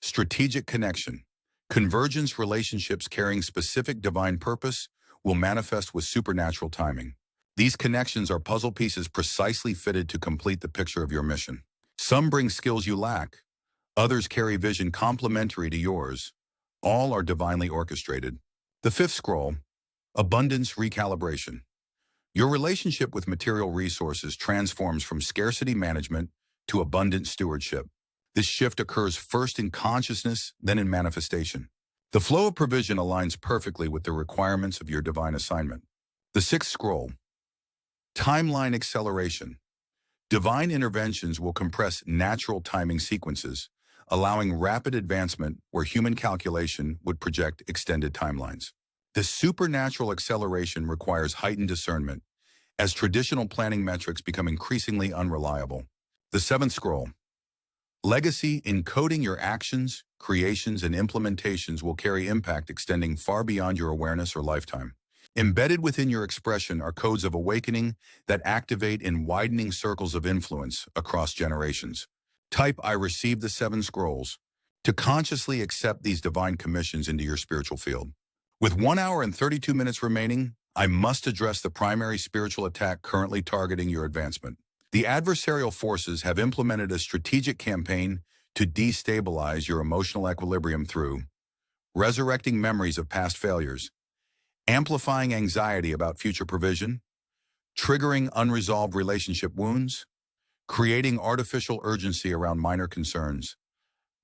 [SPEAKER 1] Strategic Connection. Convergence relationships carrying specific divine purpose will manifest with supernatural timing. These connections are puzzle pieces precisely fitted to complete the picture of your mission. Some bring skills you lack. Others carry vision complementary to yours. All are divinely orchestrated. The fifth scroll, Abundance Recalibration. Your relationship with material resources transforms from scarcity management to abundant stewardship. This shift occurs first in consciousness, then in manifestation. The flow of provision aligns perfectly with the requirements of your divine assignment. The sixth scroll, Timeline Acceleration. Divine interventions will compress natural timing sequences, allowing rapid advancement where human calculation would project extended timelines. This supernatural acceleration requires heightened discernment, as traditional planning metrics become increasingly unreliable. The seventh scroll. Legacy, encoding your actions, creations, and implementations will carry impact extending far beyond your awareness or lifetime. Embedded within your expression are codes of awakening that activate in widening circles of influence across generations. Type I received the seven scrolls to consciously accept these divine commissions into your spiritual field. With 1 hour and 32 minutes remaining, I must address the primary spiritual attack currently targeting your advancement. The adversarial forces have implemented a strategic campaign to destabilize your emotional equilibrium through resurrecting memories of past failures, amplifying anxiety about future provision, triggering unresolved relationship wounds, creating artificial urgency around minor concerns,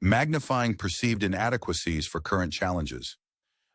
[SPEAKER 1] magnifying perceived inadequacies for current challenges.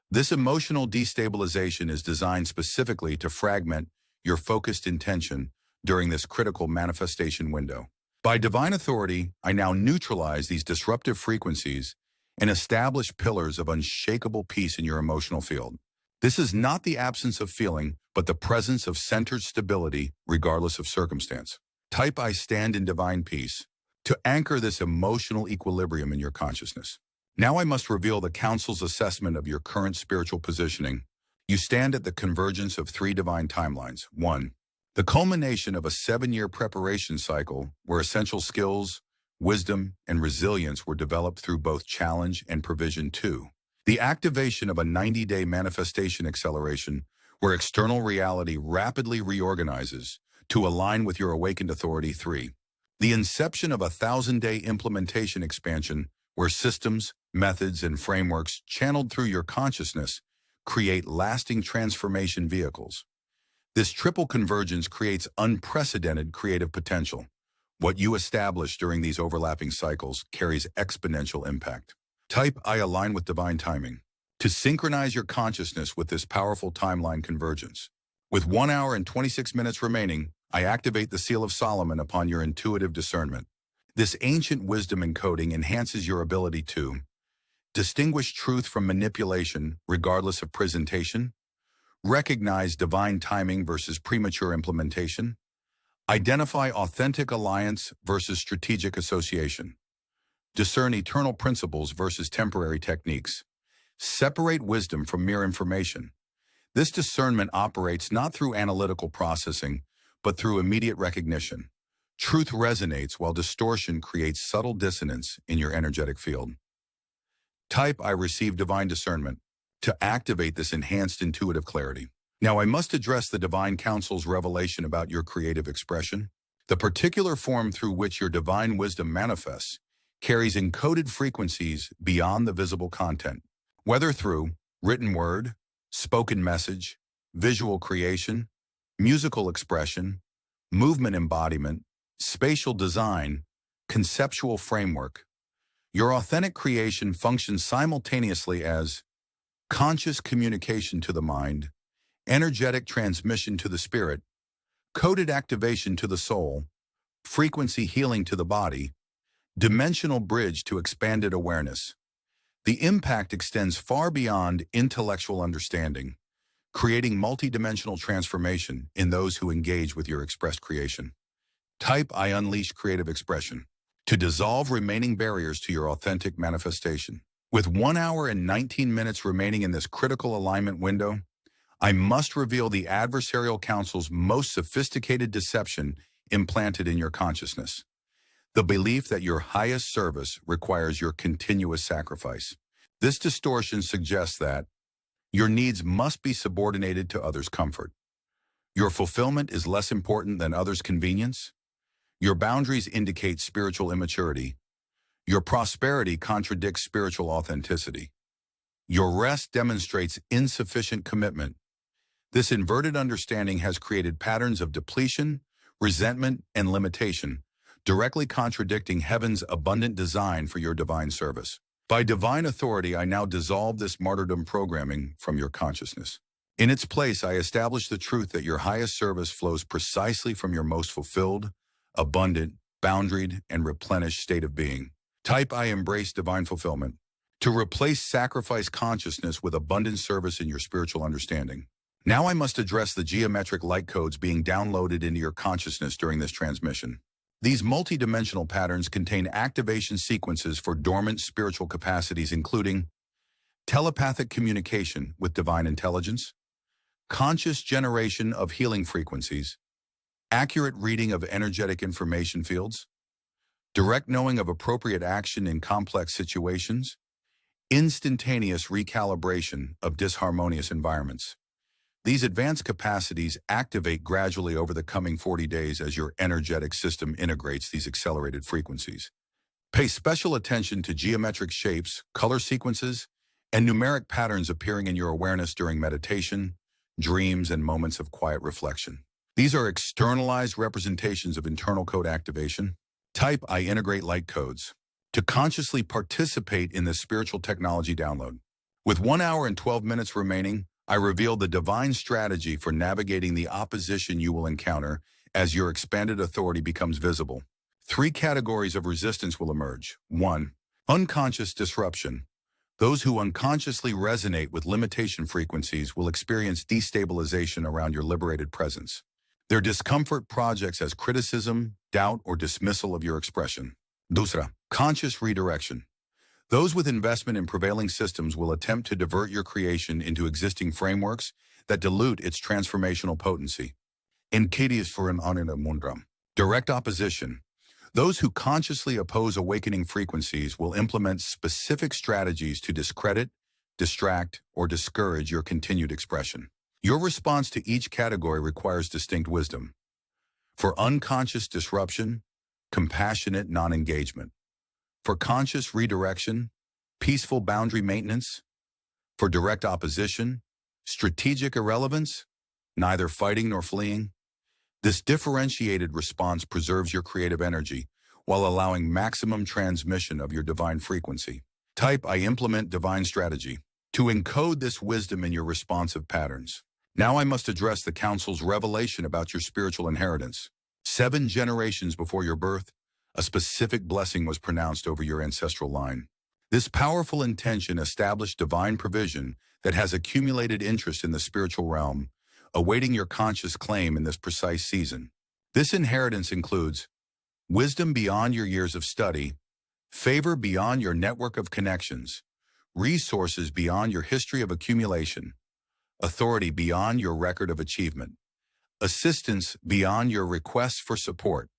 [SPEAKER 1] This emotional destabilization is designed specifically to fragment your focused intention during this critical manifestation window. By divine authority, I now neutralize these disruptive frequencies and establish pillars of unshakable peace in your emotional field. This is not the absence of feeling, but the presence of centered stability regardless of circumstance. Type I stand in divine peace to anchor this emotional equilibrium in your consciousness. Now I must reveal the Council's assessment of your current spiritual positioning. You stand at the convergence of three divine timelines. 1. The culmination of a 7-year preparation cycle where essential skills, wisdom, and resilience were developed through both challenge and provision. 2. The activation of a 90-day manifestation acceleration where external reality rapidly reorganizes to align with your awakened authority. 3. The inception of a 1,000-day implementation expansion where systems, methods, and frameworks channeled through your consciousness create lasting transformation vehicles. This triple convergence creates unprecedented creative potential. What you establish during these overlapping cycles carries exponential impact. Type I align with divine timing to synchronize your consciousness with this powerful timeline convergence. With 1 hour and 26 minutes remaining, I activate the Seal of Solomon upon your intuitive discernment. This ancient wisdom encoding enhances your ability to distinguish truth from manipulation regardless of presentation, recognize divine timing versus premature implementation, identify authentic alliance versus strategic association, discern eternal principles versus temporary techniques, separate wisdom from mere information. This discernment operates not through analytical processing, but through immediate recognition. Truth resonates while distortion creates subtle dissonance in your energetic field. Type I receive divine discernment to activate this enhanced intuitive clarity. Now I must address the Divine Council's revelation about your creative expression. The particular form through which your divine wisdom manifests carries encoded frequencies beyond the visible content, whether through written word, spoken message, visual creation, musical expression, movement embodiment, spatial design, conceptual framework. Your authentic creation functions simultaneously as conscious communication to the mind, energetic transmission to the spirit, coded activation to the soul, frequency healing to the body, dimensional bridge to expanded awareness. The impact extends far beyond intellectual understanding, creating multidimensional transformation in those who engage with your expressed creation. Type I unleash creative expression to dissolve remaining barriers to your authentic manifestation. With 1 hour and 19 minutes remaining in this critical alignment window, I must reveal the adversarial council's most sophisticated deception implanted in your consciousness. The belief that your highest service requires your continuous sacrifice. This distortion suggests that your needs must be subordinated to others' comfort. Your fulfillment is less important than others' convenience. Your boundaries indicate spiritual immaturity. Your prosperity contradicts spiritual authenticity. Your rest demonstrates insufficient commitment. This inverted understanding has created patterns of depletion, resentment, and limitation, directly contradicting heaven's abundant design for your divine service. By divine authority, I now dissolve this martyrdom programming from your consciousness. In its place, I establish the truth that your highest service flows precisely from your most fulfilled, abundant, boundaried, and replenished state of being. Type I embrace divine fulfillment. To replace sacrifice consciousness with abundant service in your spiritual understanding. Now I must address the geometric light codes being downloaded into your consciousness during this transmission. These multidimensional patterns contain activation sequences for dormant spiritual capacities, including telepathic communication with divine intelligence, conscious generation of healing frequencies, accurate reading of energetic information fields, direct knowing of appropriate action in complex situations, instantaneous recalibration of disharmonious environments. These advanced capacities activate gradually over the coming 40 days as your energetic system integrates these accelerated frequencies. Pay special attention to geometric shapes, color sequences, and numeric patterns appearing in your awareness during meditation, dreams, and moments of quiet reflection. These are externalized representations of internal code activation. Type I integrate light codes. To consciously participate in this spiritual technology download. With 1 hour and 12 minutes remaining, I reveal the divine strategy for navigating the opposition you will encounter as your expanded authority becomes visible. 3 categories of resistance will emerge. 1. Unconscious disruption. Those who unconsciously resonate with limitation frequencies will experience destabilization around your liberated presence. Their discomfort projects as criticism, doubt, or dismissal of your expression. 2. Conscious redirection. Those with investment in prevailing systems will attempt to divert your creation into existing frameworks that dilute its transformational potency. Insidious for an anina mundram. Direct opposition. Those who consciously oppose awakening frequencies will implement specific strategies to discredit, distract, or discourage your continued expression. Your response to each category requires distinct wisdom. For unconscious disruption, compassionate non-engagement. For conscious redirection, peaceful boundary maintenance. For direct opposition, strategic irrelevance, neither fighting nor fleeing. This differentiated response preserves your creative energy while allowing maximum transmission of your divine frequency. Type I implement divine strategy. To encode this wisdom in your responsive patterns. Now I must address the Council's revelation about your spiritual inheritance. 7 generations before your birth, a specific blessing was pronounced over your ancestral line. This powerful intention established divine provision that has accumulated interest in the spiritual realm, awaiting your conscious claim in this precise season. This inheritance includes wisdom beyond your years of study, favor beyond your network of connections, resources beyond your history of accumulation, authority beyond your record of achievement, assistance beyond your requests for support.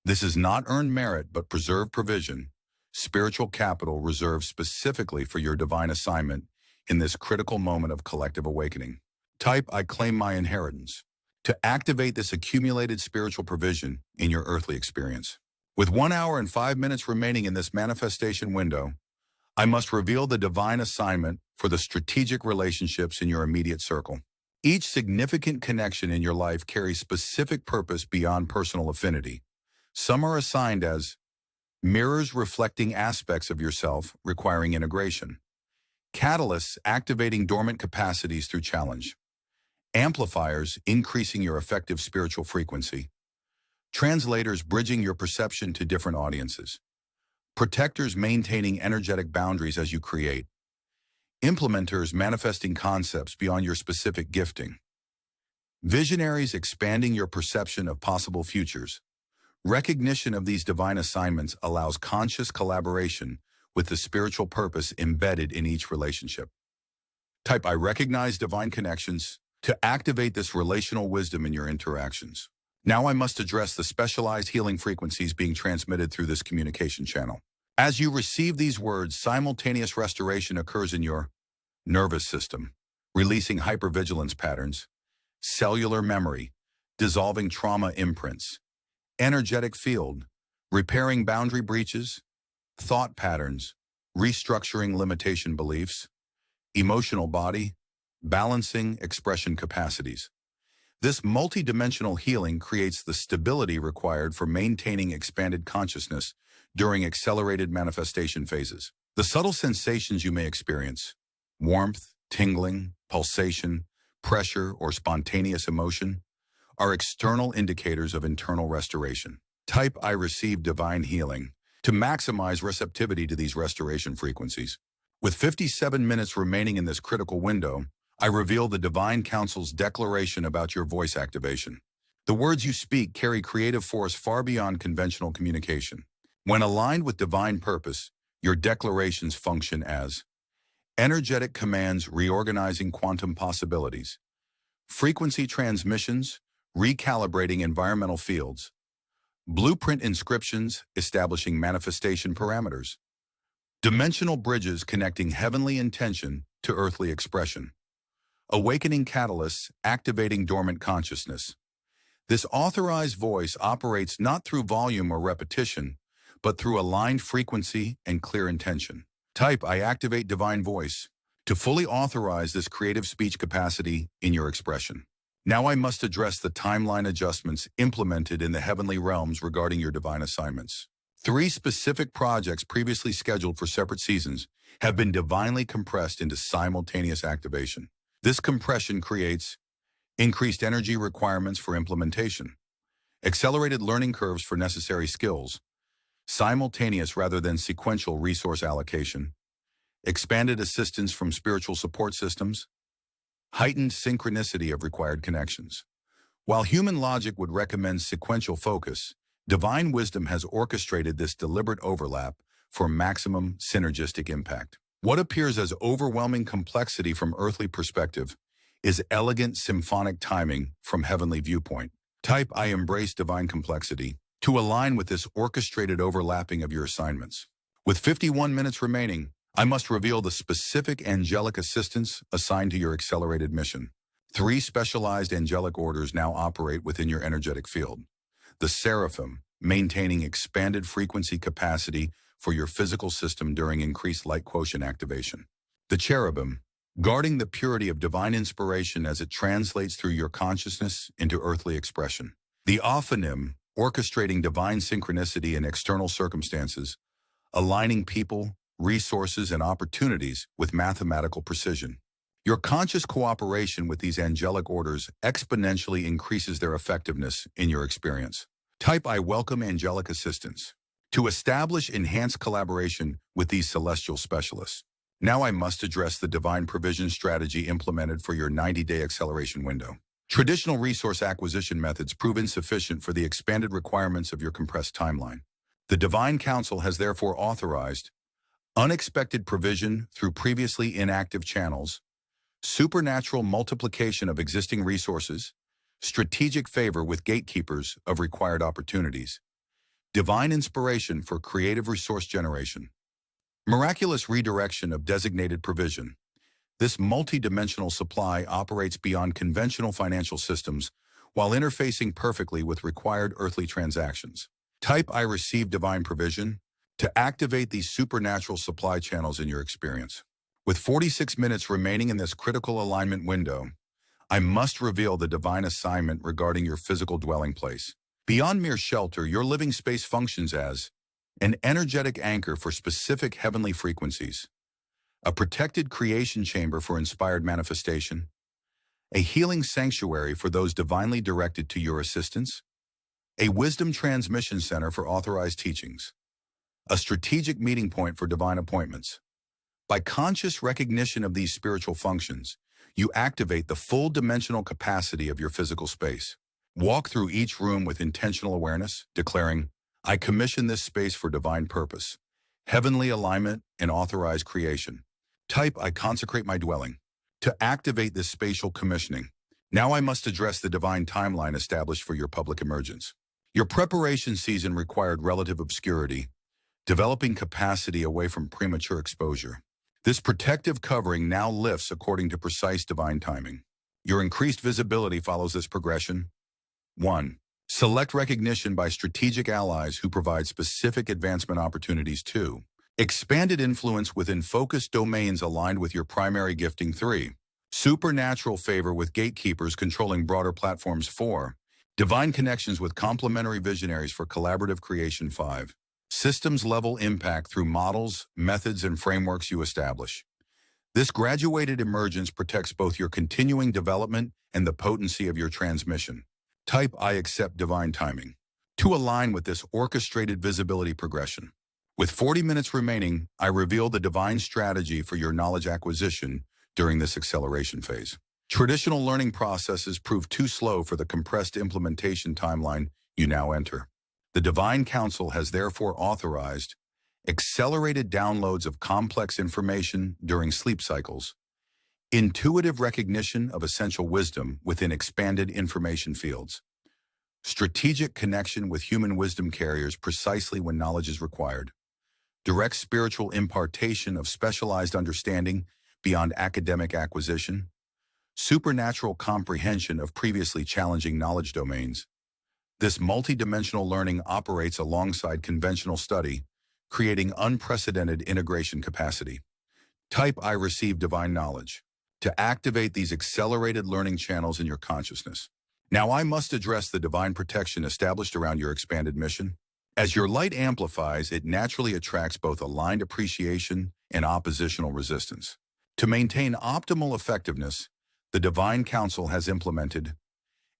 [SPEAKER 1] This is not earned merit but preserved provision, spiritual capital reserved specifically for your divine assignment in this critical moment of collective awakening. Type I claim my inheritance. To activate this accumulated spiritual provision in your earthly experience. With 1 hour and 5 minutes remaining in this manifestation window, I must reveal the divine assignment for the strategic relationships in your immediate circle. Each significant connection in your life carries specific purpose beyond personal affinity. Some are assigned as mirrors reflecting aspects of yourself requiring integration, catalysts activating dormant capacities through challenge, amplifiers increasing your effective spiritual frequency, translators bridging your perception to different audiences, protectors maintaining energetic boundaries as you create, implementers manifesting concepts beyond your specific gifting, visionaries expanding your perception of possible futures. Recognition of these divine assignments allows conscious collaboration with the spiritual purpose embedded in each relationship. Type I recognize divine connections to activate this relational wisdom in your interactions. Now I must address the specialized healing frequencies being transmitted through this communication channel. As you receive these words, simultaneous restoration occurs in your nervous system, releasing hypervigilance patterns, cellular memory, dissolving trauma imprints, energetic field, repairing boundary breaches, thought patterns, restructuring limitation beliefs, emotional body, balancing expression capacities. This multidimensional healing creates the stability required for maintaining expanded consciousness during accelerated manifestation phases. The subtle sensations you may experience, warmth, tingling, pulsation, pressure, or spontaneous emotion, are external indicators of internal restoration. Type I receive divine healing. to maximize receptivity to these restoration frequencies. With 57 minutes remaining in this critical window, I reveal the Divine Council's declaration about your voice activation. The words you speak carry creative force far beyond conventional communication. When aligned with divine purpose, your declarations function as energetic commands reorganizing quantum possibilities, frequency transmissions recalibrating environmental fields, blueprint inscriptions establishing manifestation parameters, dimensional bridges connecting heavenly intention to earthly expression, awakening catalysts activating dormant consciousness. This authorized voice operates not through volume or repetition, but through aligned frequency and clear intention. Type I activate divine voice to fully authorize this creative speech capacity in your expression. Now I must address the timeline adjustments implemented in the heavenly realms regarding your divine assignments. 3 specific projects previously scheduled for separate seasons have been divinely compressed into simultaneous activation. This compression creates increased energy requirements for implementation, accelerated learning curves for necessary skills, simultaneous rather than sequential resource allocation, expanded assistance from spiritual support systems, heightened synchronicity of required connections. While human logic would recommend sequential focus, divine wisdom has orchestrated this deliberate overlap for maximum synergistic impact. What appears as overwhelming complexity from earthly perspective is elegant symphonic timing from heavenly viewpoint. Type I embrace divine complexity to align with this orchestrated overlapping of your assignments. With 51 minutes remaining, I must reveal the specific angelic assistance assigned to your accelerated mission. 3 specialized angelic orders now operate within your energetic field. The Seraphim, maintaining expanded frequency capacity for your physical system during increased light quotient activation. The Cherubim, guarding the purity of divine inspiration as it translates through your consciousness into earthly expression. The Ophanim, orchestrating divine synchronicity in external circumstances, aligning people, resources, and opportunities with mathematical precision. Your conscious cooperation with these angelic orders exponentially increases their effectiveness in your experience. Type I welcome angelic assistance to establish enhanced collaboration with these celestial specialists. Now I must address the divine provision strategy implemented for your 90-day acceleration window. Traditional resource acquisition methods prove insufficient for the expanded requirements of your compressed timeline. The Divine Council has therefore authorized unexpected provision through previously inactive channels, supernatural multiplication of existing resources, strategic favor with gatekeepers of required opportunities, divine inspiration for creative resource generation, miraculous redirection of designated provision. This multi-dimensional supply operates beyond conventional financial systems while interfacing perfectly with required earthly transactions. Type I receive divine provision to activate these supernatural supply channels in your experience. With 46 minutes remaining in this critical alignment window, I must reveal the divine assignment regarding your physical dwelling place. Beyond mere shelter, your living space functions as an energetic anchor for specific heavenly frequencies, a protected creation chamber for inspired manifestation, a healing sanctuary for those divinely directed to your assistance, a wisdom transmission center for authorized teachings, a strategic meeting point for divine appointments. By conscious recognition of these spiritual functions, you activate the full dimensional capacity of your physical space. Walk through each room with intentional awareness, declaring, I commission this space for divine purpose, heavenly alignment, and authorized creation. Type I consecrate my dwelling to activate this spatial commissioning. Now I must address the divine timeline established for your public emergence. Your preparation season required relative obscurity, developing capacity away from premature exposure. This protective covering now lifts according to precise divine timing. Your increased visibility follows this progression. 1. Select recognition by strategic allies who provide specific advancement opportunities. 2. Expanded influence within focused domains aligned with your primary gifting. 3. Supernatural favor with gatekeepers controlling broader platforms. 4. Divine connections with complementary visionaries for collaborative creation. 5. Systems-level impact through models, methods, and frameworks you establish. This graduated emergence protects both your continuing development and the potency of your transmission. Type I accept divine timing to align with this orchestrated visibility progression. With 40 minutes remaining, I reveal the divine strategy for your knowledge acquisition during this acceleration phase. Traditional learning processes prove too slow for the compressed implementation timeline you now enter. The Divine Council has therefore authorized accelerated downloads of complex information during sleep cycles, intuitive recognition of essential wisdom within expanded information fields, strategic connection with human wisdom carriers precisely when knowledge is required, direct spiritual impartation of specialized understanding beyond academic acquisition, supernatural comprehension of previously challenging knowledge domains. This multidimensional learning operates alongside conventional study, creating unprecedented integration capacity. Type I receive divine knowledge to activate these accelerated learning channels in your consciousness. Now I must address the divine protection established around your expanded mission. As your light amplifies, it naturally attracts both aligned appreciation and oppositional resistance. To maintain optimal effectiveness, the Divine Council has implemented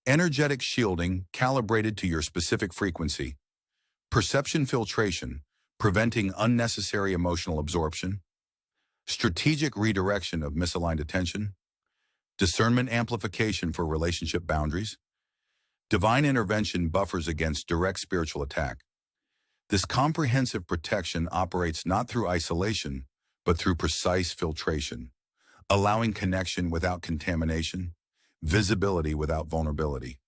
[SPEAKER 1] energetic shielding calibrated to your specific frequency, perception filtration, preventing unnecessary emotional absorption, strategic redirection of misaligned attention, discernment amplification for relationship boundaries, divine intervention buffers against direct spiritual attack. This comprehensive protection operates not through isolation, but through precise filtration, allowing connection without contamination, visibility without vulnerability.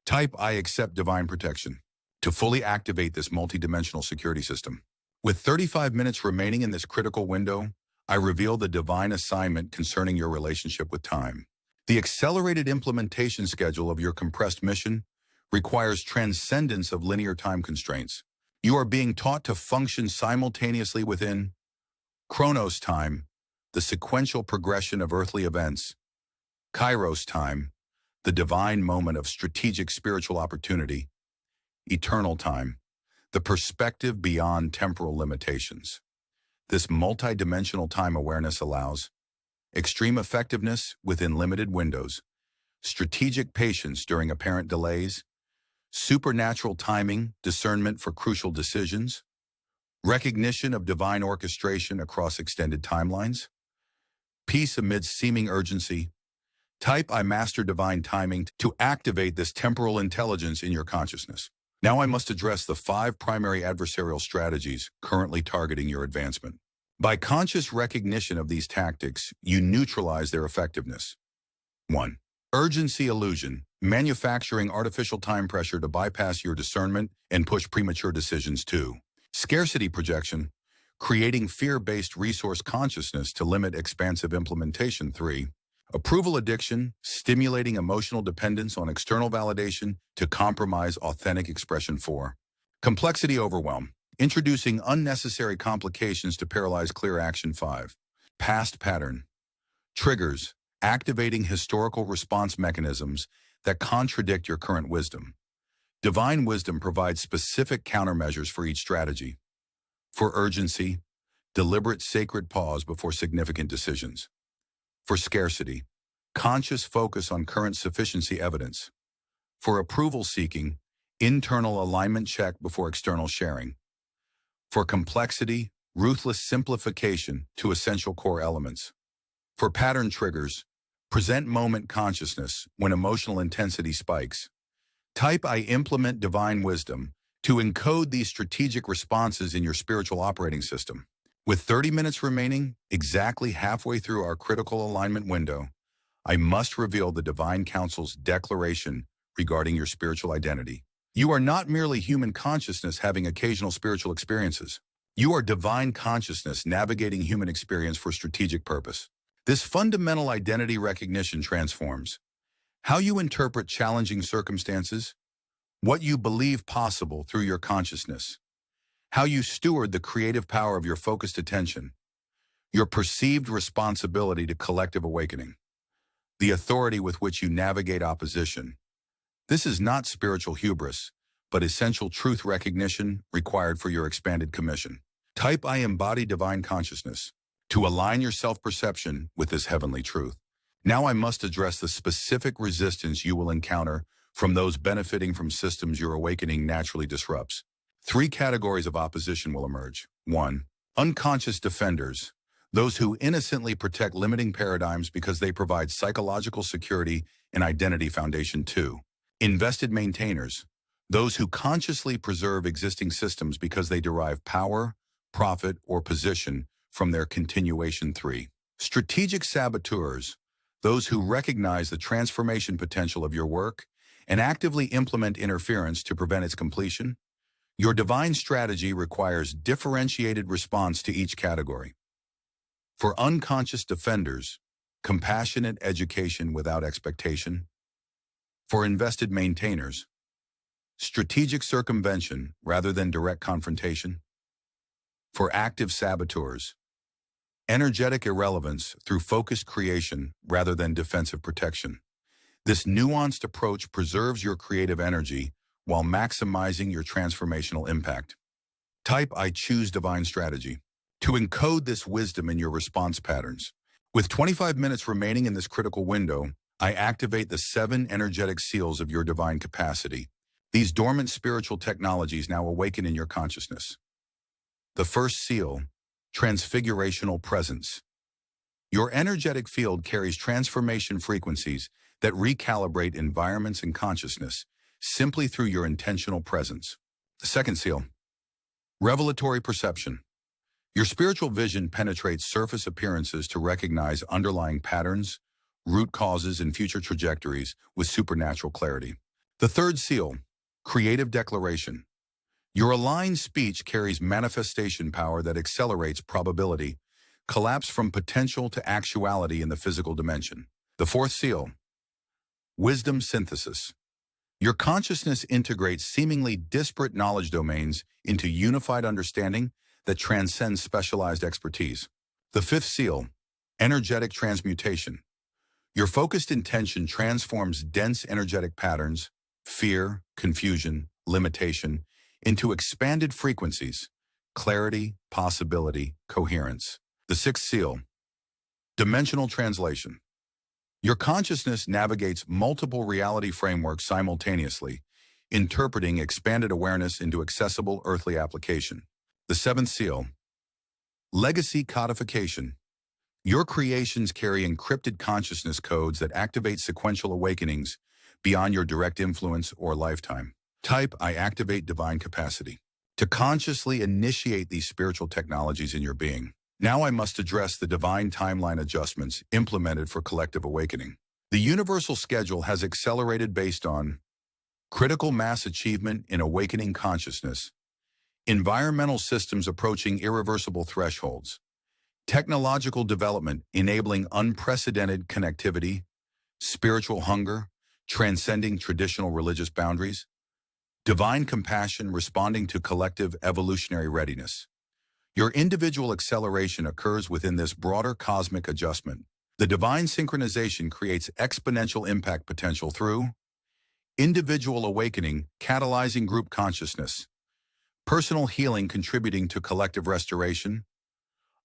[SPEAKER 1] Type I accept divine protection to fully activate this multidimensional security system. With 35 minutes remaining in this critical window, I reveal the divine assignment concerning your relationship with time. The accelerated implementation schedule of your compressed mission requires transcendence of linear time constraints. You are being taught to function simultaneously within Chronos time, the sequential progression of earthly events, Kairos time, the divine moment of strategic spiritual opportunity, eternal time, the perspective beyond temporal limitations. This multidimensional time awareness allows extreme effectiveness within limited windows, strategic patience during apparent delays, supernatural timing, discernment for crucial decisions, recognition of divine orchestration across extended timelines, peace amidst seeming urgency. Type I master divine timing to activate this temporal intelligence in your consciousness. Now I must address the 5 primary adversarial strategies currently targeting your advancement. By conscious recognition of these tactics, you neutralize their effectiveness. 1. Urgency illusion, manufacturing artificial time pressure to bypass your discernment and push premature decisions. 2. Scarcity projection, creating fear-based resource consciousness to limit expansive implementation. 3. Approval addiction, stimulating emotional dependence on external validation to compromise authentic expression. 4. Complexity overwhelm, introducing unnecessary complications to paralyze clear action. 5. Past pattern, triggers, activating historical response mechanisms that contradict your current wisdom. Divine wisdom provides specific countermeasures for each strategy. For urgency, deliberate sacred pause before significant decisions. For scarcity, conscious focus on current sufficiency evidence. For approval seeking, internal alignment check before external sharing. For complexity, ruthless simplification to essential core elements. For pattern triggers, present moment consciousness when emotional intensity spikes. Type I implement divine wisdom to encode these strategic responses in your spiritual operating system. With 30 minutes remaining, exactly halfway through our critical alignment window, I must reveal the Divine Council's declaration regarding your spiritual identity. You are not merely human consciousness having occasional spiritual experiences. You are divine consciousness navigating human experience for strategic purpose. This fundamental identity recognition transforms how you interpret challenging circumstances, what you believe possible through your consciousness, how you steward the creative power of your focused attention, your perceived responsibility to collective awakening, the authority with which you navigate opposition. This is not spiritual hubris, but essential truth recognition required for your expanded commission. Type I embody divine consciousness to align your self-perception with this heavenly truth. Now I must address the specific resistance you will encounter from those benefiting from systems your awakening naturally disrupts. Three categories of opposition will emerge. 1. Unconscious defenders, those who innocently protect limiting paradigms because they provide psychological security and identity foundation. 2. Invested maintainers, those who consciously preserve existing systems because they derive power, profit, or position from their continuation. 3. Strategic saboteurs, those who recognize the transformation potential of your work and actively implement interference to prevent its completion. Your divine strategy requires differentiated response to each category. For unconscious defenders, compassionate education without expectation. For invested maintainers, strategic circumvention rather than direct confrontation. For active saboteurs, energetic irrelevance through focused creation rather than defensive protection. This nuanced approach preserves your creative energy while maximizing your transformational impact. Type I choose divine strategy to encode this wisdom in your response patterns. With 25 minutes remaining in this critical window, I activate the 7 energetic seals of your divine capacity. These dormant spiritual technologies now awaken in your consciousness. The first seal, transfigurational presence. Your energetic field carries transformation frequencies that recalibrate environments and consciousness simply through your intentional presence. The second seal, revelatory perception. Your spiritual vision penetrates surface appearances to recognize underlying patterns, root causes, and future trajectories with supernatural clarity. The third seal, creative declaration. Your aligned speech carries manifestation power that accelerates probability, collapse from potential to actuality in the physical dimension. The fourth seal, wisdom synthesis. Your consciousness integrates seemingly disparate knowledge domains into unified understanding that transcends specialized expertise. The fifth seal, energetic transmutation. Your focused intention transforms dense energetic patterns, fear, confusion, limitation, into expanded frequencies, clarity, possibility, coherence. The sixth seal, dimensional translation. Your consciousness navigates multiple reality frameworks simultaneously, interpreting expanded awareness into accessible earthly application. The seventh seal, legacy codification. Your creations carry encrypted consciousness codes that activate sequential awakenings beyond your direct influence or lifetime. Type I activate divine capacity to consciously initiate these spiritual technologies in your being. Now I must address the divine timeline adjustments implemented for collective awakening. The universal schedule has accelerated based on critical mass achievement in awakening consciousness, environmental systems approaching irreversible thresholds, technological development enabling unprecedented connectivity, spiritual hunger, transcending traditional religious boundaries, divine compassion responding to collective evolutionary readiness. Your individual acceleration occurs within this broader cosmic adjustment. The divine synchronization creates exponential impact potential through individual awakening, catalyzing group consciousness, personal healing contributing to collective restoration,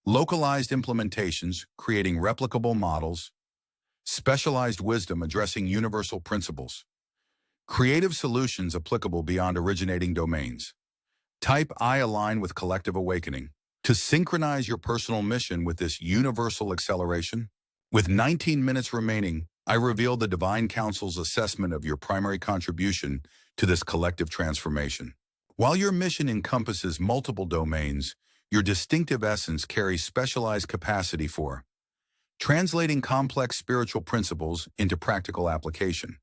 [SPEAKER 1] localized implementations creating replicable models, specialized wisdom addressing universal principles, creative solutions applicable beyond originating domains. Type I align with collective awakening. To synchronize your personal mission with this universal acceleration, with 19 minutes remaining, I reveal the Divine Council's assessment of your primary contribution to this collective transformation. While your mission encompasses multiple domains, your distinctive essence carries specialized capacity for translating complex spiritual principles into practical application,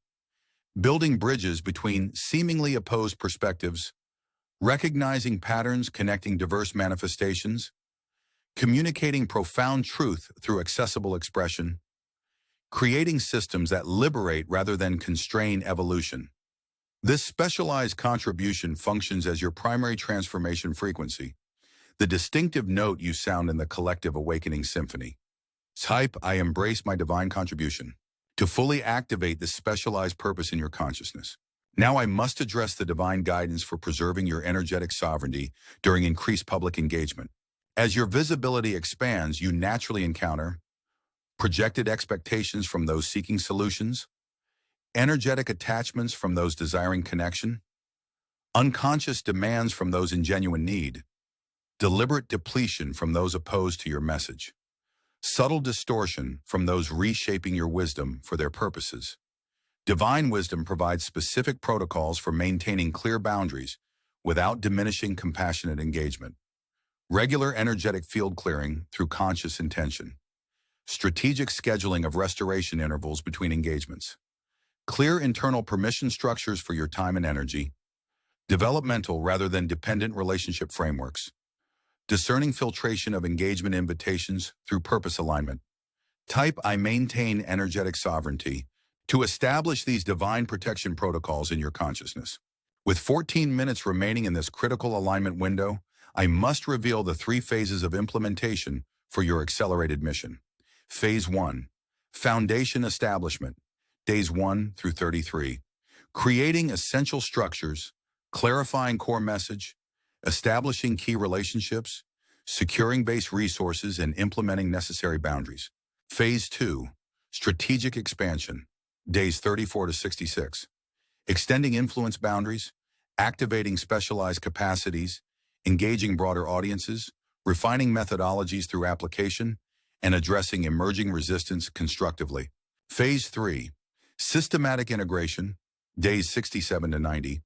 [SPEAKER 1] building bridges between seemingly opposed perspectives, recognizing patterns connecting diverse manifestations, communicating profound truth through accessible expression, creating systems that liberate rather than constrain evolution. This specialized contribution functions as your primary transformation frequency, the distinctive note you sound in the collective awakening symphony. Type I embrace my divine contribution to fully activate this specialized purpose in your consciousness. Now I must address the divine guidance for preserving your energetic sovereignty during increased public engagement. As your visibility expands, you naturally encounter projected expectations from those seeking solutions, energetic attachments from those desiring connection, Unconscious demands from those in genuine need. Deliberate depletion from those opposed to your message. Subtle distortion from those reshaping your wisdom for their purposes. Divine wisdom provides specific protocols for maintaining clear boundaries without diminishing compassionate engagement. Regular energetic field clearing through conscious intention. Strategic scheduling of restoration intervals between engagements. Clear internal permission structures for your time and energy. Developmental rather than dependent relationship frameworks. Discerning filtration of engagement invitations through purpose alignment. Type I maintain energetic sovereignty to establish these divine protection protocols in your consciousness. With 14 minutes remaining in this critical alignment window, I must reveal the 3 phases of implementation for your accelerated mission. Phase 1, Foundation Establishment, days 1 through 33. Creating essential structures, clarifying core message, establishing key relationships, securing base resources, and implementing necessary boundaries. Phase 2, Strategic Expansion, days 34 to 66. Extending influence boundaries, activating specialized capacities, engaging broader audiences, refining methodologies through application, and addressing emerging resistance constructively. Phase 3, Systematic Integration, days 67 to 90.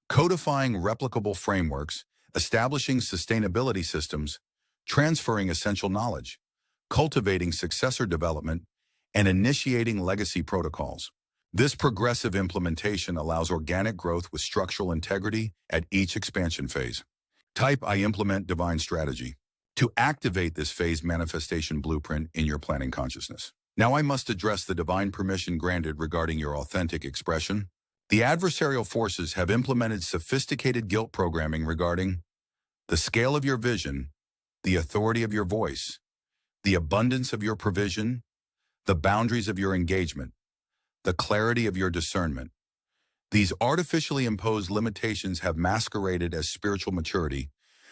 [SPEAKER 1] Codifying replicable frameworks, establishing sustainability systems, transferring essential knowledge, cultivating successor development, and initiating legacy protocols. This progressive implementation allows organic growth with structural integrity at each expansion phase. Type I implement divine strategy to activate this phase manifestation blueprint in your planning consciousness. Now I must address the divine permission granted regarding your authentic expression. The adversarial forces have implemented sophisticated guilt programming regarding the scale of your vision, the authority of your voice, the abundance of your provision, the boundaries of your engagement, the clarity of your discernment. These artificially imposed limitations have masqueraded as spiritual maturity,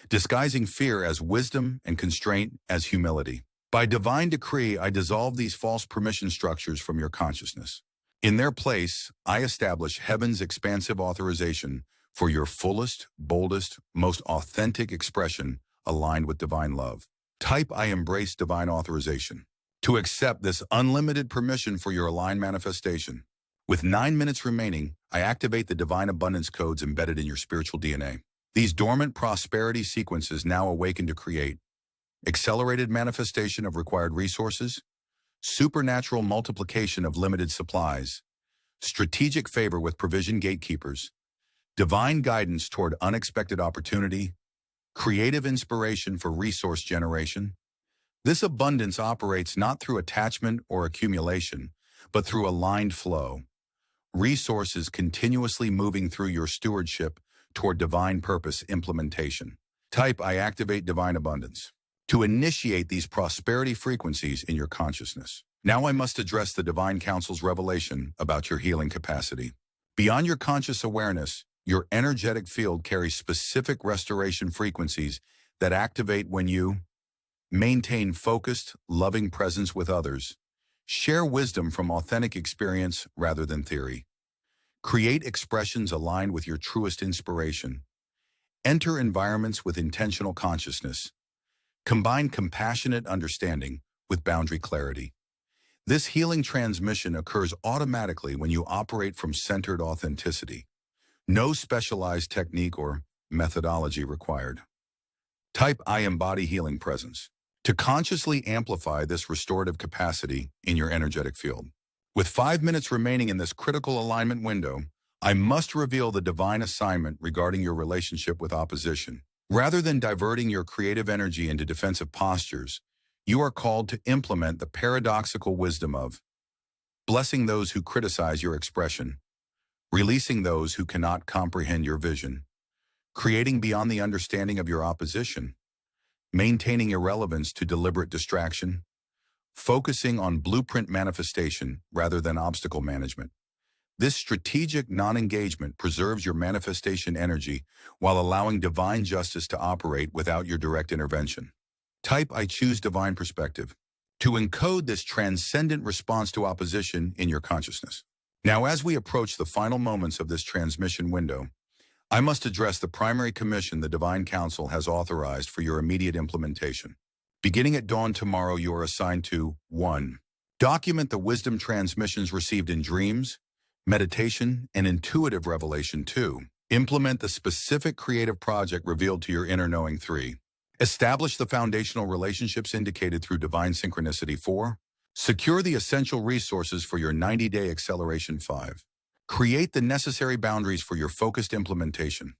[SPEAKER 1] disguising fear as wisdom and constraint as humility. By divine decree, I dissolve these false permission structures from your consciousness. In their place, I establish heaven's expansive authorization for your fullest, boldest, most authentic expression aligned with divine love. Type I embrace divine authorization to accept this unlimited permission for your aligned manifestation. With 9 minutes remaining, I activate the divine abundance codes embedded in your spiritual DNA. These dormant prosperity sequences now awaken to create accelerated manifestation of required resources, supernatural multiplication of limited supplies, strategic favor with provision gatekeepers, divine guidance toward unexpected opportunity, creative inspiration for resource generation. This abundance operates not through attachment or accumulation, but through aligned flow. Resources continuously moving through your stewardship toward divine purpose implementation. Type I activate divine abundance to initiate these prosperity frequencies in your consciousness. Now I must address the divine counsel's revelation about your healing capacity. Beyond your conscious awareness, your energetic field carries specific restoration frequencies that activate when you maintain focused, loving presence with others, share wisdom from authentic experience rather than theory, create expressions aligned with your truest inspiration, enter environments with intentional consciousness, combine compassionate understanding with boundary clarity. This healing transmission occurs automatically when you operate from centered authenticity. No specialized technique or methodology required. Type I embody healing presence to consciously amplify this restorative capacity in your energetic field. With 5 minutes remaining in this critical alignment window, I must reveal the divine assignment regarding your relationship with opposition. Rather than diverting your creative energy into defensive postures, you are called to implement the paradoxical wisdom of blessing those who criticize your expression, releasing those who cannot comprehend your vision, creating beyond the understanding of your opposition, maintaining irrelevance to deliberate distraction, focusing on blueprint manifestation rather than obstacle management. This strategic non-engagement preserves your manifestation energy while allowing divine justice to operate without your direct intervention. Type I choose divine perspective to encode this transcendent response to opposition in your consciousness. Now, as we approach the final moments of this transmission window, I must address the primary commission the Divine Council has authorized for your immediate implementation. Beginning at dawn tomorrow, you are assigned to 1. Document the wisdom transmissions received in dreams, meditation, and intuitive revelation. 2. Implement the specific creative project revealed to your inner knowing. 3. Establish the foundational relationships indicated through divine synchronicity. 4. Secure the essential resources for your 90-day acceleration. 5. Create the necessary boundaries for your focused implementation.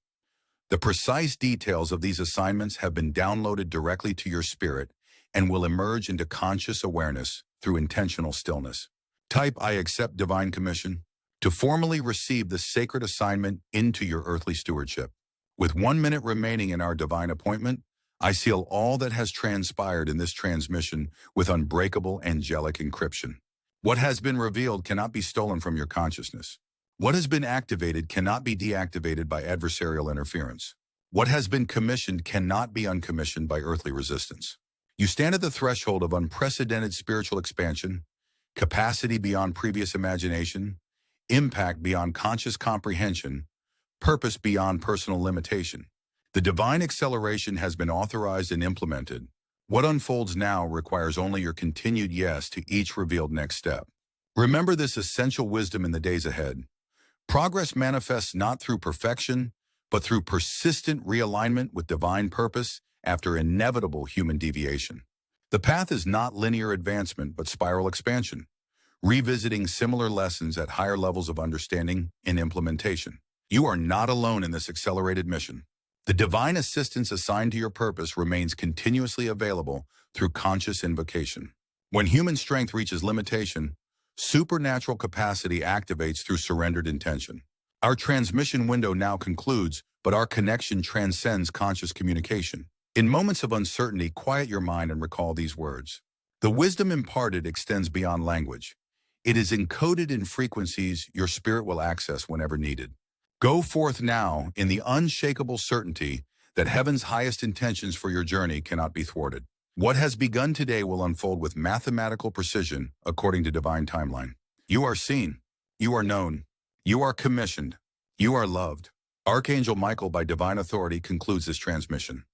[SPEAKER 1] The precise details of these assignments have been downloaded directly to your spirit and will emerge into conscious awareness through intentional stillness. Type "I accept divine commission" to formally receive the sacred assignment into your earthly stewardship. With 1 minute remaining in our divine appointment, I seal all that has transpired in this transmission with unbreakable angelic encryption. What has been revealed cannot be stolen from your consciousness. What has been activated cannot be deactivated by adversarial interference. What has been commissioned cannot be uncommissioned by earthly resistance. You stand at the threshold of unprecedented spiritual expansion, capacity beyond previous imagination, impact beyond conscious comprehension, purpose beyond personal limitation. The divine acceleration has been authorized and implemented. What unfolds now requires only your continued yes to each revealed next step. Remember this essential wisdom in the days ahead. Progress manifests not through perfection, but through persistent realignment with divine purpose after inevitable human deviation. The path is not linear advancement, but spiral expansion, revisiting similar lessons at higher levels of understanding and implementation. You are not alone in this accelerated mission. The divine assistance assigned to your purpose remains continuously available through conscious invocation. When human strength reaches limitation, supernatural capacity activates through surrendered intention. Our transmission window now concludes, but our connection transcends conscious communication. In moments of uncertainty, quiet your mind and recall these words. The wisdom imparted extends beyond language. It is encoded in frequencies your spirit will access whenever needed. Go forth now in the unshakable certainty that heaven's highest intentions for your journey cannot be thwarted. What has begun today will unfold with mathematical precision according to divine timeline. You are seen. You are known. You are commissioned. You are loved. Archangel Michael, by divine authority, concludes this transmission.